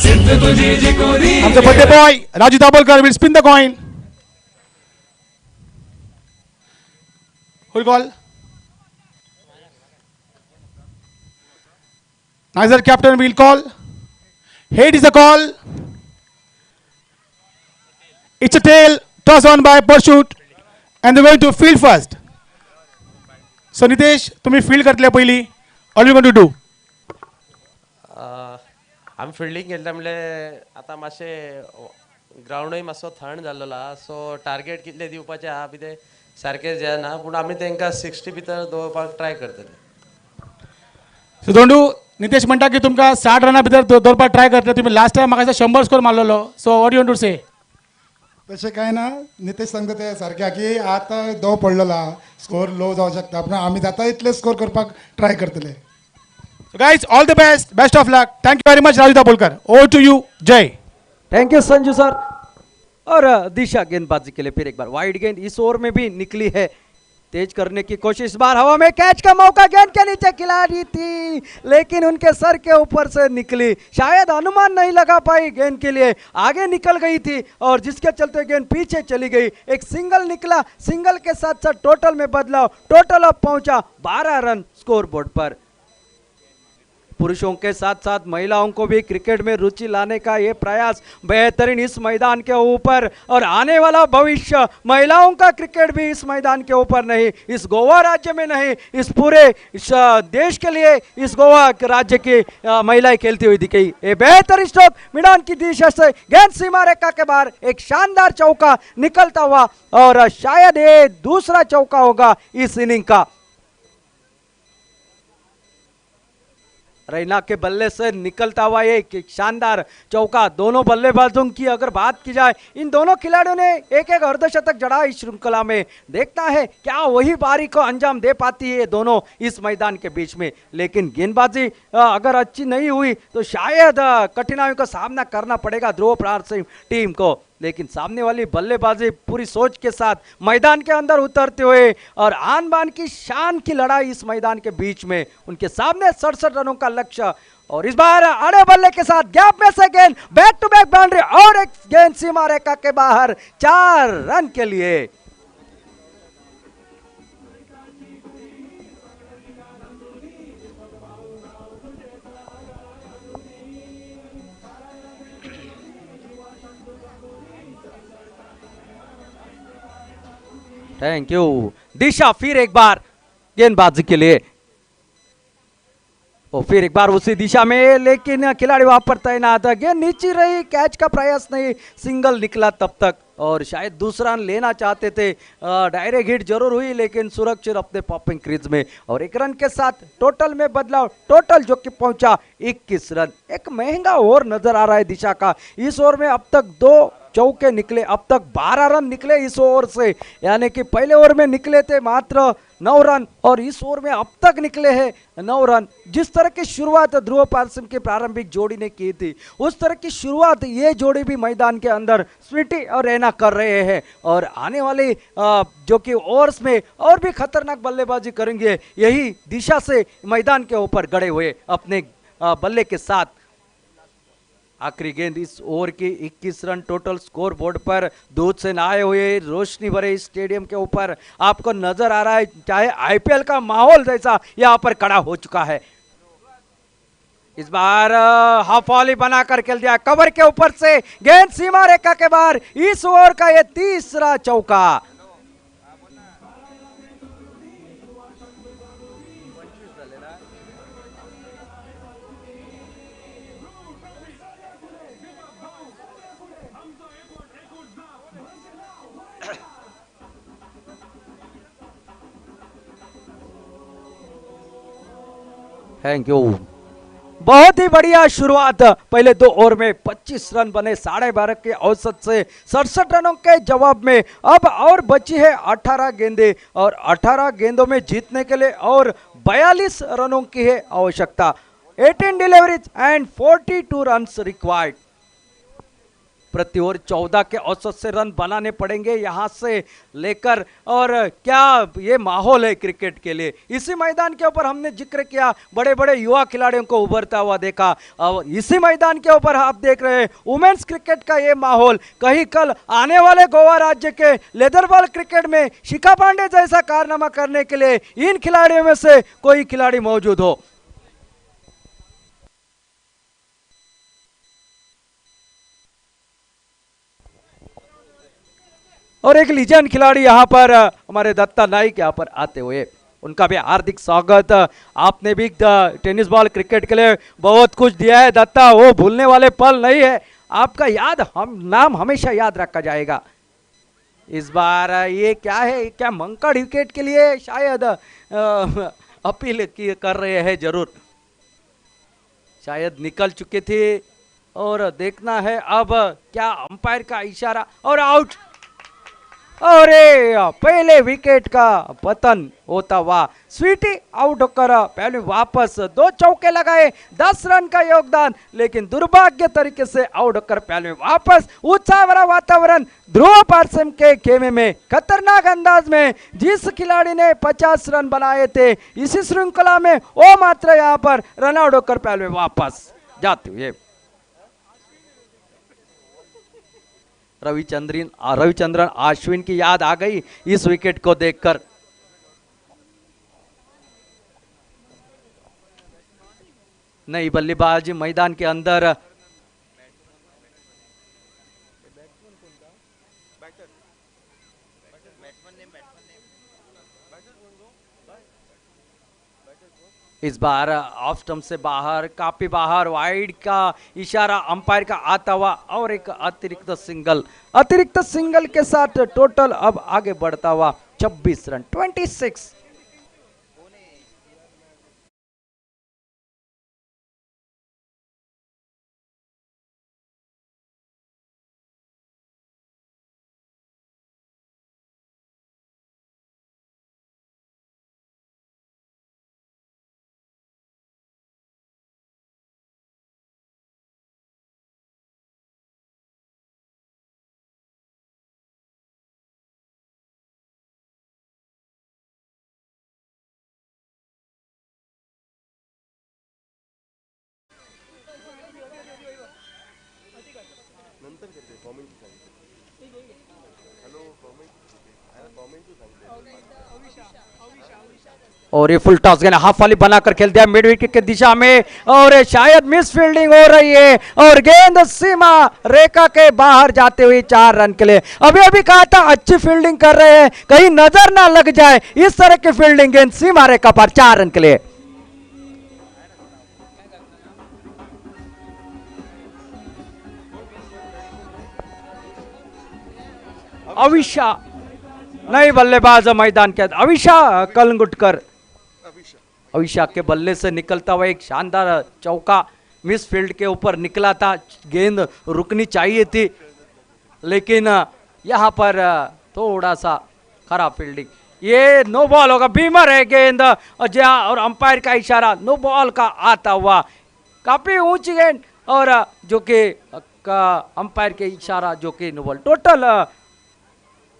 सिद्ध तुझी जी कोरी आमचा birthday boy Raju Dabolkar will spin the coin. Who will call? Neither captain will call. Head is the call. It's a tail. Toss on by Pursuit. And they're going to field first. So Nitesh, तुम्ही field करतले पहिली. What are you going to do? आमी fielding केल्ले म्हणल्यार आतां मातशें ग्रावंडूय मातसो थंड जाल्लो आहा, सो टार्गेट कितले दिवपाचे आहा बी ते सारकें जायना, पूण आमी तांकां 60 भितर दवरपाक ट्राय करतले. So दोंडू नितेश म्हणटा की तुमकां 60 रना भितर दवरपाक ट्राय करतले. तुम्ही लास्ट टाइम म्हाका 100 स्कोर मारलेलो. So what you want to say? तशें कांय ना, नितेश सांगता ते सारकें की आतां दव पडलेलो आहा, स्कोर लो जावं शकता, पूण आमी जाता इतले स्कोर करपाक ट्राय करतले. So guys, all the best. Best of luck. Thank you very much Raju Dabolkar. Over to you, Jay. Thank you Sanju sir. और दिशा गेंदबाजी के लिए फिर एक बार वाइड गेंद इस ओवर में भी निकली है, तेज करने की कोशिश. इस बार हवा में कैच का मौका, गेंद के नीचे खिलाड़ी थी लेकिन उनके सर के ऊपर से निकली, शायद अनुमान नहीं लगा पाई गेंद के लिए, आगे निकल गई थी और जिसके चलते गेंद पीछे चली गई. एक सिंगल निकला, सिंगल के साथ साथ टोटल में बदलाव, टोटल अब पहुंचा 12 रन स्कोर बोर्ड पर. पुरुषों के साथ साथ महिलाओं को भी क्रिकेट में रुचि लाने का ये प्रयास बेहतरीन इस मैदान के ऊपर, और आने वाला भविष्य महिलाओं का क्रिकेट भी इस मैदान के ऊपर नहीं, इस गोवा राज्य में नहीं, इस पूरे देश के लिए इस गोवा राज्य की महिलाएं खेलती हुई दिखी. ये बेहतरीन स्ट्रोक मैदान की दिशा से, गेंद सीमा रेखा के बाहर, एक शानदार चौका निकलता हुआ और शायद ये दूसरा चौका होगा इस इनिंग का. रैना के बल्ले से निकलता हुआ एक शानदार चौका. दोनों बल्लेबाजों की अगर बात की जाए, इन दोनों खिलाड़ियों ने एक एक अर्धशतक जड़ा इस श्रृंखला में. देखना है क्या वही बारी को अंजाम दे पाती है दोनों इस मैदान के बीच में. लेकिन गेंदबाजी अगर अच्छी नहीं हुई तो शायद कठिनाइयों का सामना करना पड़ेगा ध्रुव प्रहार सिंह टीम को. लेकिन सामने वाली बल्लेबाजी पूरी सोच के साथ मैदान के अंदर उतरते हुए और आन बान की शान की लड़ाई इस मैदान के बीच में, उनके सामने 67 रनों का लक्ष्य. और इस बार अड़े बल्ले के साथ गैप में से गेंद, बैक टू बैक बाउंड्री और एक गेंद सीमा रेखा के बाहर 4 रन के लिए. Thank you. दिशा फिर एक बार गेंदबाजी के लिए, और फिर एक बार उसी दिशा में, लेकिन खिलाड़ी वहां पर तैनात, गेंद नीचे रही, कैच का प्रयास नहीं, सिंगल निकला तब तक, और शायद दूसरा रन लेना चाहते थे. डायरेक्ट हिट जरूर हुई लेकिन सुरक्षित अपने पॉपिंग क्रीज में, और 1 रन के साथ टोटल में बदलाव, टोटल जो कि पहुंचा 21 रन. एक महंगा ओवर नजर आ रहा है दिशा का. इस ओवर में अब तक 2 चौके निकले, अब तक 12 रन निकले इस ओवर से, यानी कि पहले ओवर में निकले थे मात्र 9 रन और इस ओवर में अब तक निकले हैं 9 रन. जिस तरह की शुरुआत ध्रुव प्रहार सिंह की प्रारंभिक जोड़ी ने की थी, उस तरह की शुरुआत ये जोड़ी भी मैदान के अंदर स्वीटी और रैना कर रहे हैं, और आने वाले जो कि ओवर्स में और भी खतरनाक बल्लेबाजी करेंगे, यही दिशा से मैदान के ऊपर गड़े हुए अपने बल्ले के साथ. आखिरी गेंद इस ओवर की 21 रन टोटल स्कोर बोर्ड पर. दूध से नहाए हुए रोशनी भरे इस स्टेडियम के ऊपर आपको नजर आ रहा है चाहे आईपीएल का माहौल जैसा यहाँ पर खड़ा हो चुका है. इस बार हाफ वॉली बनाकर खेल दिया, कवर के ऊपर से गेंद सीमा रेखा के बाहर। इस ओवर का ये तीसरा चौका। Thank you. बहुत ही बढ़िया शुरुआत। पहले 2 ओवर में 25 रन बने 12.5 के औसत से 67 रनों के जवाब में। अब और बची है 18 गेंदें और 18 गेंदों में जीतने के लिए और 42 रनों की है आवश्यकता। 18 डिलीवरीज एंड 42 रन्स रिक्वायर्ड। प्रति ओवर 14 के औसत से रन बनाने पड़ेंगे यहां से लेकर। और क्या ये माहौल है क्रिकेट के लिए। इसी मैदान के ऊपर हमने जिक्र किया, बड़े बड़े युवा खिलाड़ियों को उभरता हुआ देखा। और इसी मैदान के ऊपर आप देख रहे हैं वुमेन्स क्रिकेट का ये माहौल। कहीं कल आने वाले गोवा राज्य के लेदर बॉल क्रिकेट में शिखा पांडे जैसा कारनामा करने के लिए इन खिलाड़ियों में से कोई खिलाड़ी मौजूद हो। और एक लीजेंड खिलाड़ी यहाँ पर हमारे दत्ता नाइक यहाँ पर आते हुए, उनका भी हार्दिक स्वागत। आपने भी टेनिस बॉल क्रिकेट के लिए बहुत कुछ दिया है दत्ता, वो भूलने वाले पल नहीं है। आपका नाम हमेशा याद रखा जाएगा। इस बार ये क्या है, क्या मंकड़ विकेट के लिए शायद अपील कर रहे हैं, जरूर शायद निकल चुके थे। और देखना है अब क्या अंपायर का इशारा और आउट। अरे पहले विकेट का पतन होता हुआ स्वीटी आउट होकर पहले वापस 2 चौके लगाए, 10 रन का योगदान, लेकिन दुर्भाग्य तरीके से आउट होकर पहले वापस। उत्साह भरा वातावरण ध्रुव पारसम के खेमे में खतरनाक अंदाज में जिस खिलाड़ी ने 50 रन बनाए थे इसी श्रृंखला में वो मात्र यहाँ पर रन आउट होकर पहले वापस जाते हुए। रविचंद्रन अश्विन की याद आ गई इस विकेट को देखकर। नई बल्लेबाजी मैदान के अंदर। इस बार ऑफ स्टंप से बाहर, काफी बाहर, वाइड का इशारा अंपायर का आता हुआ और एक अतिरिक्त सिंगल के साथ टोटल अब आगे बढ़ता हुआ 26 रन 26। और ये फुल टॉस गेंद हाफ वाली बनाकर खेल दिया मिड विकेट की दिशा में और शायद मिस फील्डिंग हो रही है और गेंद सीमा रेखा के बाहर जाते हुए 4 रन के लिए। अभी कहा था अच्छी फील्डिंग कर रहे हैं, कहीं नजर ना लग जाए, इस तरह की फील्डिंग, गेंद सीमा रेखा पर 4 रन के लिए। अविशा नई बल्लेबाज मैदान के अविशा कलंगुटकर। अविशा के बल्ले से निकलता हुआ एक शानदार चौका मिस फील्ड के ऊपर निकला था, गेंद रुकनी चाहिए थी लेकिन यहां पर थोड़ा सा खराब फील्डिंग। ये नो बॉल होगा, बीमर है गेंद और अंपायर का इशारा नो बॉल का आता हुआ, काफी ऊंची गेंद और जो कि अंपायर के इशारा जो कि no ball. Total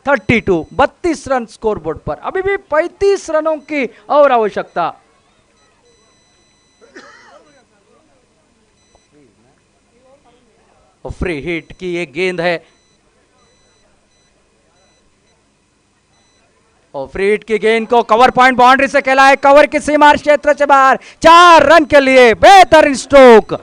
32 run scoreboard पर, अभी भी 35 रनों की और आवश्यकता। फ्री हिट की ये गेंद है और फ्री हिट की गेंद को कवर पॉइंट बाउंड्री से खेला है, कवर की सीमा क्षेत्र से बाहर, 4 रन के लिए बेहतरीन स्ट्रोक।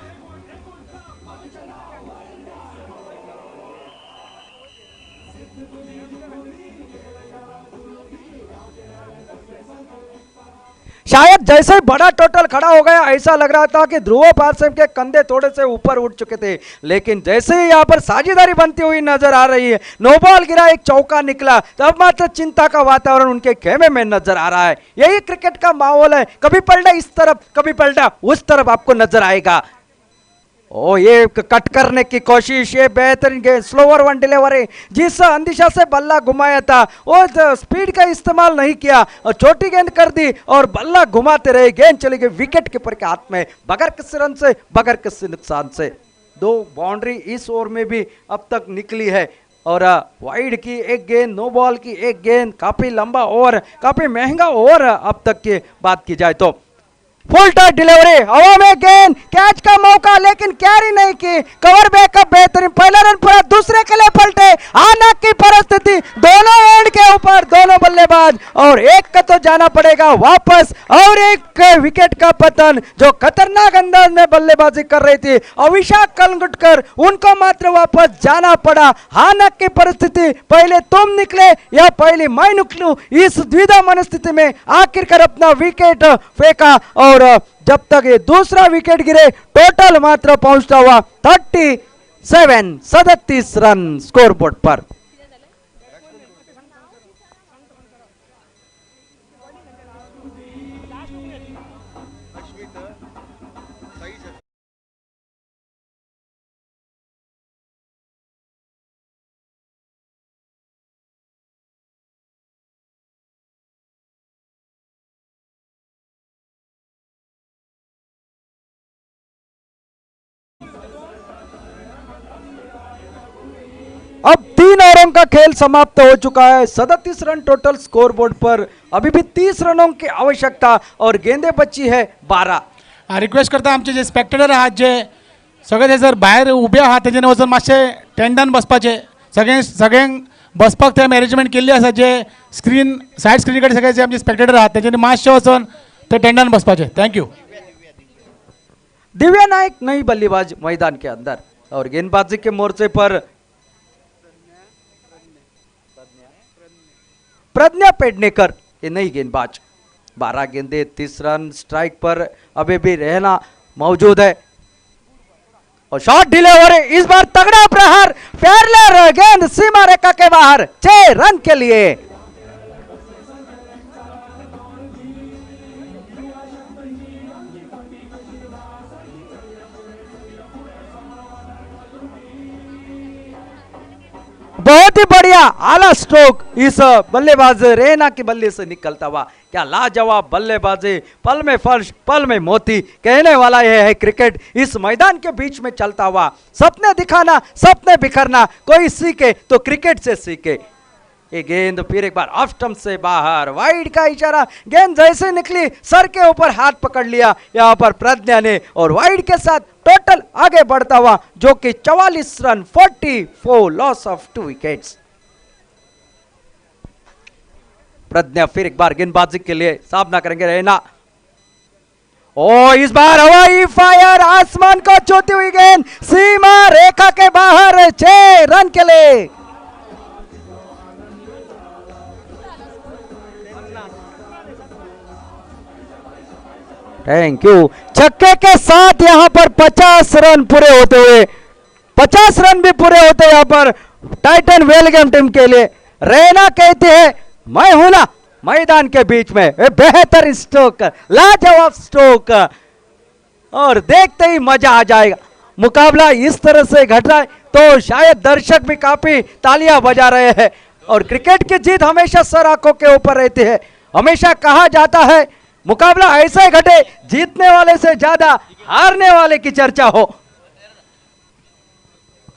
शायद जैसे ही बड़ा टोटल खड़ा हो गया ऐसा लग रहा था कि ध्रुव पालसेम के कंधे थोड़े से ऊपर उठ चुके थे, लेकिन जैसे ही यहाँ पर साझेदारी बनती हुई नजर आ रही है, नो बॉल गिरा, एक चौका निकला, तब मात्र चिंता का वातावरण उनके खेमे में नजर आ रहा है। यही क्रिकेट का माहौल है, कभी पलटा इस तरफ कभी पलटा उस तरफ आपको नजर आएगा। ओ ये कट करने की कोशिश, ये बेहतरीन गेंद, स्लोअर वन डिलीवरी, जिस अंदिशा से बल्ला घुमाया था वो स्पीड का इस्तेमाल नहीं किया और छोटी गेंद कर दी और बल्ला घुमाते रहे, गेंद चली गई विकेट कीपर के हाथ में, बगैर किसी रन से, बगैर किसी नुकसान से। 2 बाउंड्री इस ओवर में भी अब तक निकली है और वाइड की एक गेंद, नो बॉल की एक गेंद, काफी लंबा ओवर, काफी महंगा ओवर अब तक की बात की जाए तो। फुल टच डिलीवरी, हवा में गेंद, कैच का मौका लेकिन कैरी नहीं की, कवर बैकअप बेहतरीन, पहला रन पूरा, दूसरे के लिए पलटे, आना की परिस्थिति, दोनों एंड के ऊपर दोनों बल्लेबाज और एक का तो जाना पड़ेगा वापस और एक विकेट का पतन। जो खतरनाक अंदाज में बल्लेबाजी कर रही थी अभिषेक कलंगुटकर, उनको मात्र वापस जाना पड़ा। हानक की परिस्थिति, पहले तुम निकले या पहले मैं निकलूं, इस द्विधा मनस्थिति में आखिरकार अपना विकेट फेंका और जब तक ये दूसरा विकेट गिरे टोटल मात्र पहुंचता हुआ 37 रन स्कोरबोर्ड पर। अब 3 ओवरों का खेल समाप्त हो चुका है, 37 रन टोटल स्कोरबोर्ड पर, अभी भी 30 रनों की आवश्यकता और गेंदे बची है 12। रिक्वेस्ट करता आमचे जे स्पेक्टेटर आहात जे सगळे ते जर भायर उबे आहात तेजेने वचून मातशे टेंडान बसपाचे, सगळ्यांक बसपाक थंय मॅनेजमेंट केल्ली आसा, जे स्क्रीन सायड स्क्रीन कडेन सगळे जे आमचे स्पेक्टेटर आहात तेजेने मातशे वचून ते टेंडान बसपाचे। थँक्यू। दिव्या नायक नई बल्लेबाज मैदान के अंदर और गेंदबाजी के मोर्चे पर प्रज्ञा पेडनेकर ये नई गेंदबाज, 12 गेंदे 30 रन, स्ट्राइक पर अभी भी रहना मौजूद है और शॉट डिलीवरी, इस बार तगड़ा प्रहार, फेयरलेर गेंद सीमा रेखा के बाहर, 6 रन के लिए। बहुत ही बढ़िया आला स्ट्रोक इस बल्लेबाज रैना की बल्ले से निकलता हुआ, क्या लाजवाब बल्लेबाजी, पल में फर्श पल में मोती, कहने वाला यह है क्रिकेट। इस मैदान के बीच में चलता हुआ सपने दिखाना, सपने बिखरना, कोई सीखे तो क्रिकेट से सीखे। ये गेंद फिर एक बार ऑफ स्टंप से बाहर, वाइड का इशारा, गेंद जैसे निकली सर के ऊपर हाथ पकड़ लिया यहां पर प्रज्ञा ने और वाइड के साथ टोटल आगे बढ़ता हुआ जो कि 44 run, 44 loss of 2 wickets. Pragya फिर एक बार गेंदबाजी के लिए सामना करेंगे रैना। ओ इस बार हवाई फायर, आसमान को छूती हुई गेंद सीमा रेखा के बाहर, 6 रन के लिए। Thank you. छक्के के साथ यहां पर 50 रन पूरे होते हुए, 50 रन भी पूरे होते यहां पर टाइटन वेलगम टीम के लिए। रैना कहते हैं मैं हूं ना मैदान के बीच में, बेहतर स्ट्रोक, लाजवाब स्ट्रोक और देखते ही मजा आ जाएगा। मुकाबला इस तरह से घट रहा है तो शायद दर्शक भी काफी तालियां बजा रहे हैं और क्रिकेट की जीत हमेशा सर आंखों के ऊपर रहती है। हमेशा कहा जाता है मुकाबला ऐसे घटे जीतने वाले से ज्यादा हारने वाले की चर्चा हो।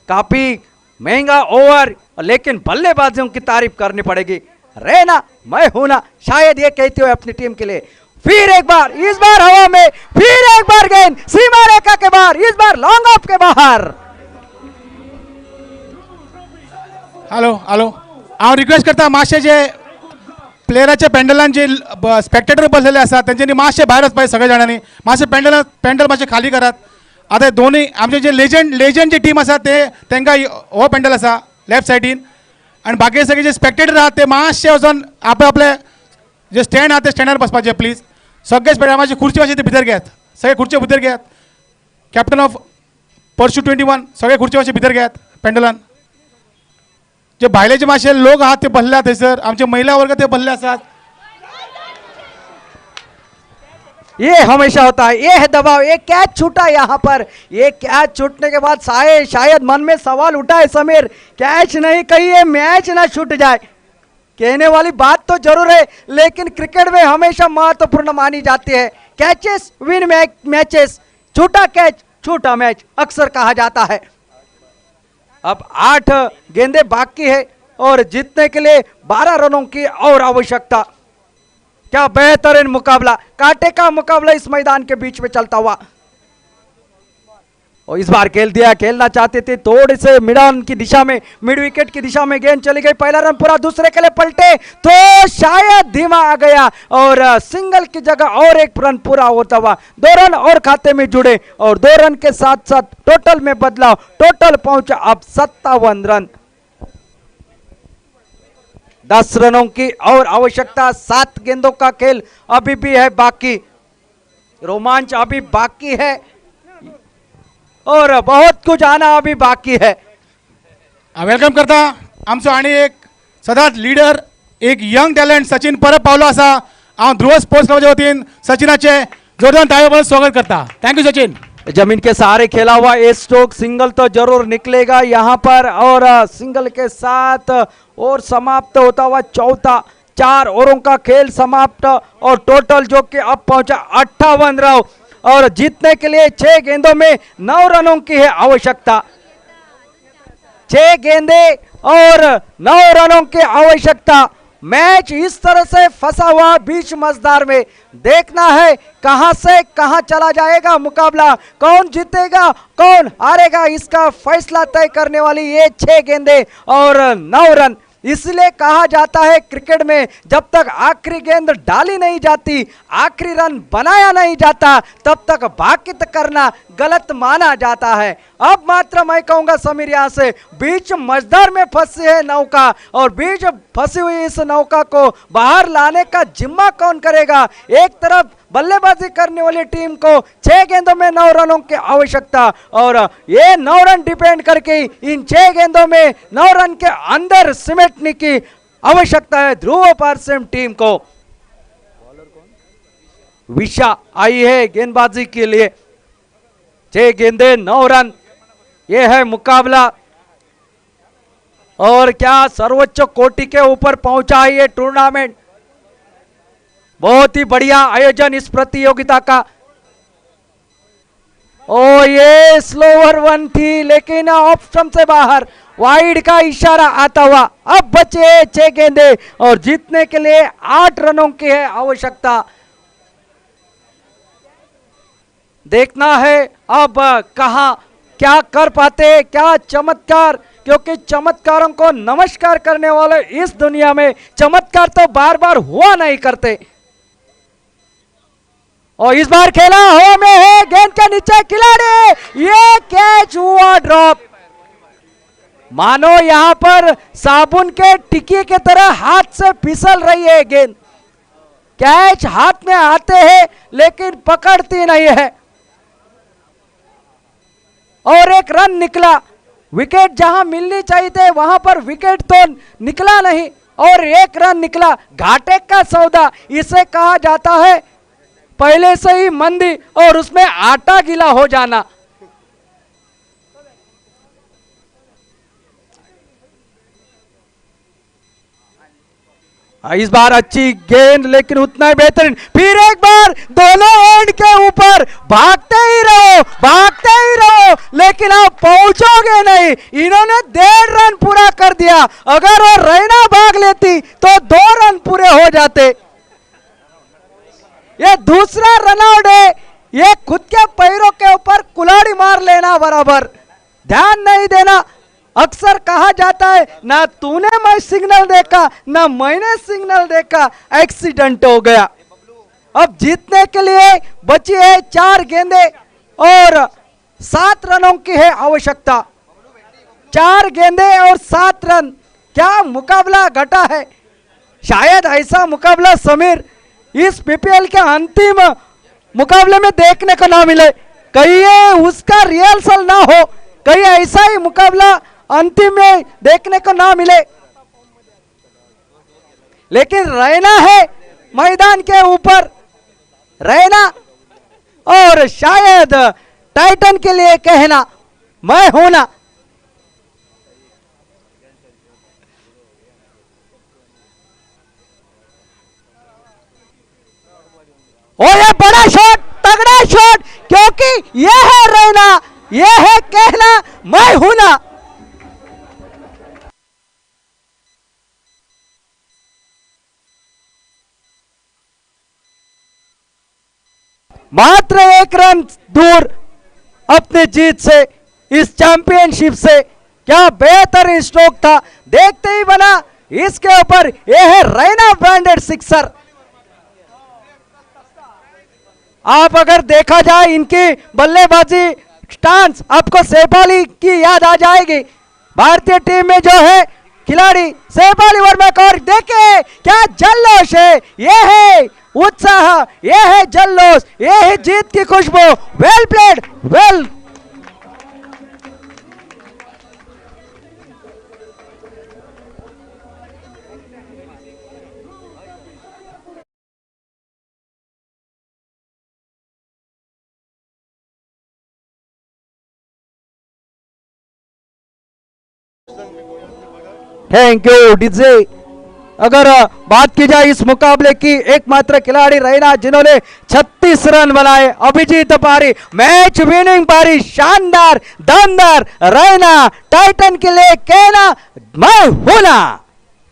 काफी महंगा ओवर, लेकिन बल्लेबाजों की तारीफ करनी पड़ेगी। रैना मैं हूं ना, शायद ये कहते हुए अपनी टीम के लिए फिर एक बार, इस बार हवा में, फिर एक बार गेंद सीमा रेखा के बाहर, इस बार लॉन्ग ऑफ के बाहर। हॅलो हांव रिक्वेस्ट करता मातशे जे प्लेयराच्या पेंडलान जे स्पेक्टेटर बसलेले आसा तेंच्यांनी मातशे भायर वचपाचें सगळे जाणांनी मातशे पेंडल मातशे खाली करात. आता दोन्ही आमचे जे लेजंड जे टीम आसा ते तांकां हो पेंडल आसा लेफ्ट सायडीन आनी बाकी सगळे जे स्पेक्टेटर आहात ते मातशे वचून आपले जे स्टँड आहात ते स्टँडार बसपाचे प्लीज. सगळे स्पेक्टेटर मातशे खुर्ची मातशे ते भितर घेयात, सगळे खुर्चे भितर घेयात. कॅप्टन ऑफ परशू 21 सगळे खुर्चे मातशे भितर घेयात पेंडलान. जे भायले जे मातशे लोक आहात ते बसले आहात थंयसर, आमचे महिला वर्ग ते बसले आसात. ये हमेशा होता है, ये है दबाव, ये कैच छूटा यहाँ पर. ये कैच छूटने के बाद शायद मन में सवाल उठा है समीर, कैच नहीं कहीं ये मैच ना छूट जाए. कहने वाली बात तो जरूर है, लेकिन क्रिकेट में हमेशा महत्वपूर्ण मानी जाती है. कैचेस विन मैचेस, छूटा कैच छूटा मैच अक्सर कहा जाता है. अब 8 गेंदें बाकी है और जीतने के लिए 12 रनों की और आवश्यकता. क्या बेहतरीन मुकाबला, कांटे का मुकाबला इस मैदान के बीच में चलता हुआ. और इस बार खेलना चाहते थे थोड़े से मिड की दिशा में, मिड विकेट की दिशा में गेंद चली गई. पहला रन पूरा, दूसरे के लिए पलटे तो शायद धीमा आ गया और सिंगल की जगह और एक रन पूरा होता हुआ. 2 रन और खाते में जुड़े और 2 रन के साथ साथ टोटल में बदलाव, टोटल पहुंचा अब 57 रन. 10 रनों की और आवश्यकता. 7 गेंदों का खेल अभी भी है बाकी, रोमांच अभी बाकी है और बहुत कुछ आना अभी बाकी है. वेलकम करता आमचो आणि एक सदांच लीडर, एक यंग टॅलेंट सचिन परब पावलो आसा. हांव ध्रुव स्पोर्ट्स क्लबाच्या वतीन सचिनाचे जोरदार ताळ्यो स्वागत करता. थँक्यू सचिन. जमीन के सहारे खेला हुआ ए स्ट्रोक सिंगल तो जरूर निकलेगा यहाँ पर और सिंगल के साथ और समाप्त होता हुआ चौथा. 4 ओवरों का खेल समाप्त और टोटल जो कि अब पहुंचा 58 रन और जीतने के लिए 6 गेंदों में 9 रनों की है आवश्यकता. 6 गेंदे और 9 रनों की आवश्यकता. मैच इस तरह से फंसा हुआ बीच मझधार में, देखना है कहां से कहां चला जाएगा मुकाबला, कौन जीतेगा कौन हारेगा, इसका फैसला तय करने वाली ये 6 गेंदे और 9 रन. इसलिए कहा जाता है क्रिकेट में जब तक आखिरी गेंद डाली नहीं जाती, आखिरी रन बनाया नहीं जाता, तब तक भाकित करना गलत माना जाता है. अब मात्र मैं कहूंगा समीर, यहां से बीच मझधार में फंसी है नौका और बीच फंसी हुई इस नौका को बाहर लाने का जिम्मा कौन करेगा. एक तरफ बल्लेबाजी करने वाली टीम को 6 गेंदों में 9 रनों की आवश्यकता और ये 9 रन डिपेंड करके इन 6 गेंदों में 9 रन के अंदर सिमटने की आवश्यकता है ध्रुव पारसिम टीम को. विशा आई है गेंदबाजी के लिए. 6 गेंदे 9 रन, ये है मुकाबला और क्या सर्वोच्च कोटि के ऊपर पहुंचा है ये टूर्नामेंट. बहुत ही बढ़िया आयोजन इस प्रतियोगिता का. ओ ये स्लोअर वन थी लेकिन ऑप्शन से बाहर, वाइड का इशारा आता हुआ. अब बचे 6 गेंदे और जीतने के लिए 8 रनों की है आवश्यकता. देखना है अब कहां क्या कर पाते, क्या चमत्कार, क्योंकि चमत्कारों को नमस्कार करने वाले इस दुनिया में चमत्कार तो बार बार हुआ नहीं करते. और इस बार खेला हवा में है, गेंद के नीचे खिलाड़ी, ये कैच हुआ ड्रॉप. मानो यहां पर साबुन के टिक्की की तरह हाथ से फिसल रही है गेंद. कैच हाथ में आते हैं लेकिन पकड़ती नहीं है और एक रन निकला. विकेट जहां मिलनी चाहिए थे वहां पर विकेट तो निकला नहीं और एक रन निकला. घाटे का सौदा इसे कहा जाता है, पहले से ही मंदी और उसमें आटा गीला हो जाना. इस बार अच्छी गेंद लेकिन उतना ही बेहतरीन. फिर एक बार दोनों एंड के ऊपर भागते ही रहो लेकिन आप पहुंचोगे नहीं. इन्होंने 1.5 रन पूरा कर दिया. अगर वो रैना भाग लेती तो 2 रन पूरे हो जाते. ये दूसरा रनआउट है, ये खुद के पैरों के ऊपर कुल्हाड़ी मार लेना बराबर. ध्यान नहीं देना, अक्सर कहा जाता है ना तूने मैं सिग्नल देखा ना मैंने सिग्नल देखा, एक्सीडेंट हो गया। अब जीतने के लिए बची है 4 गेंदें और 7 रनों की है आवश्यकता। 4 गेंदें और 7 रन, क्या मुकाबला घटा है। शायद ऐसा मुकाबला समीर इस पीपीएल के अंतिम मुकाबले में देखने को ना मिले। कहीं ये उसका रिहर्सल ना हो, कहीं ऐसा ही मुकाबला अंतिम में देखने को ना मिले। लेकिन रहना है मैदान के ऊपर, रहना और शायद टाइटन के लिए कहना मैं होना। और ये बड़ा शॉट, तगड़ा शॉट, क्योंकि ये है रहना, ये है कहना मैं हूं ना। मात्र 1 रन दूर अपने जीत से, इस चैंपियनशिप से। क्या बेहतरीन स्ट्रोक था, देखते ही बना इसके ऊपर। यह है रैना ब्रांडेड सिक्सर। आप अगर देखा जाए इनकी बल्लेबाजी स्टांस, आपको सैफाली की याद आ जाएगी। भारतीय टीम में जो है खिलाड़ी सैफाली वर्मा का, और देखे क्या जल्लोष है, ये है उत्साह, ये है जल्लोष, ये है जीत की खुशबू। Well played, well. Thank you DJ. अगर बात की जाए इस मुकाबले की, एकमात्र खिलाड़ी रैना जिन्होंने 36 रन बनाए, अभिजीत पारी, मैच विनिंग पारी, शानदार, दमदार। रैना टाइटन के लिए कहना मैं हूं ना।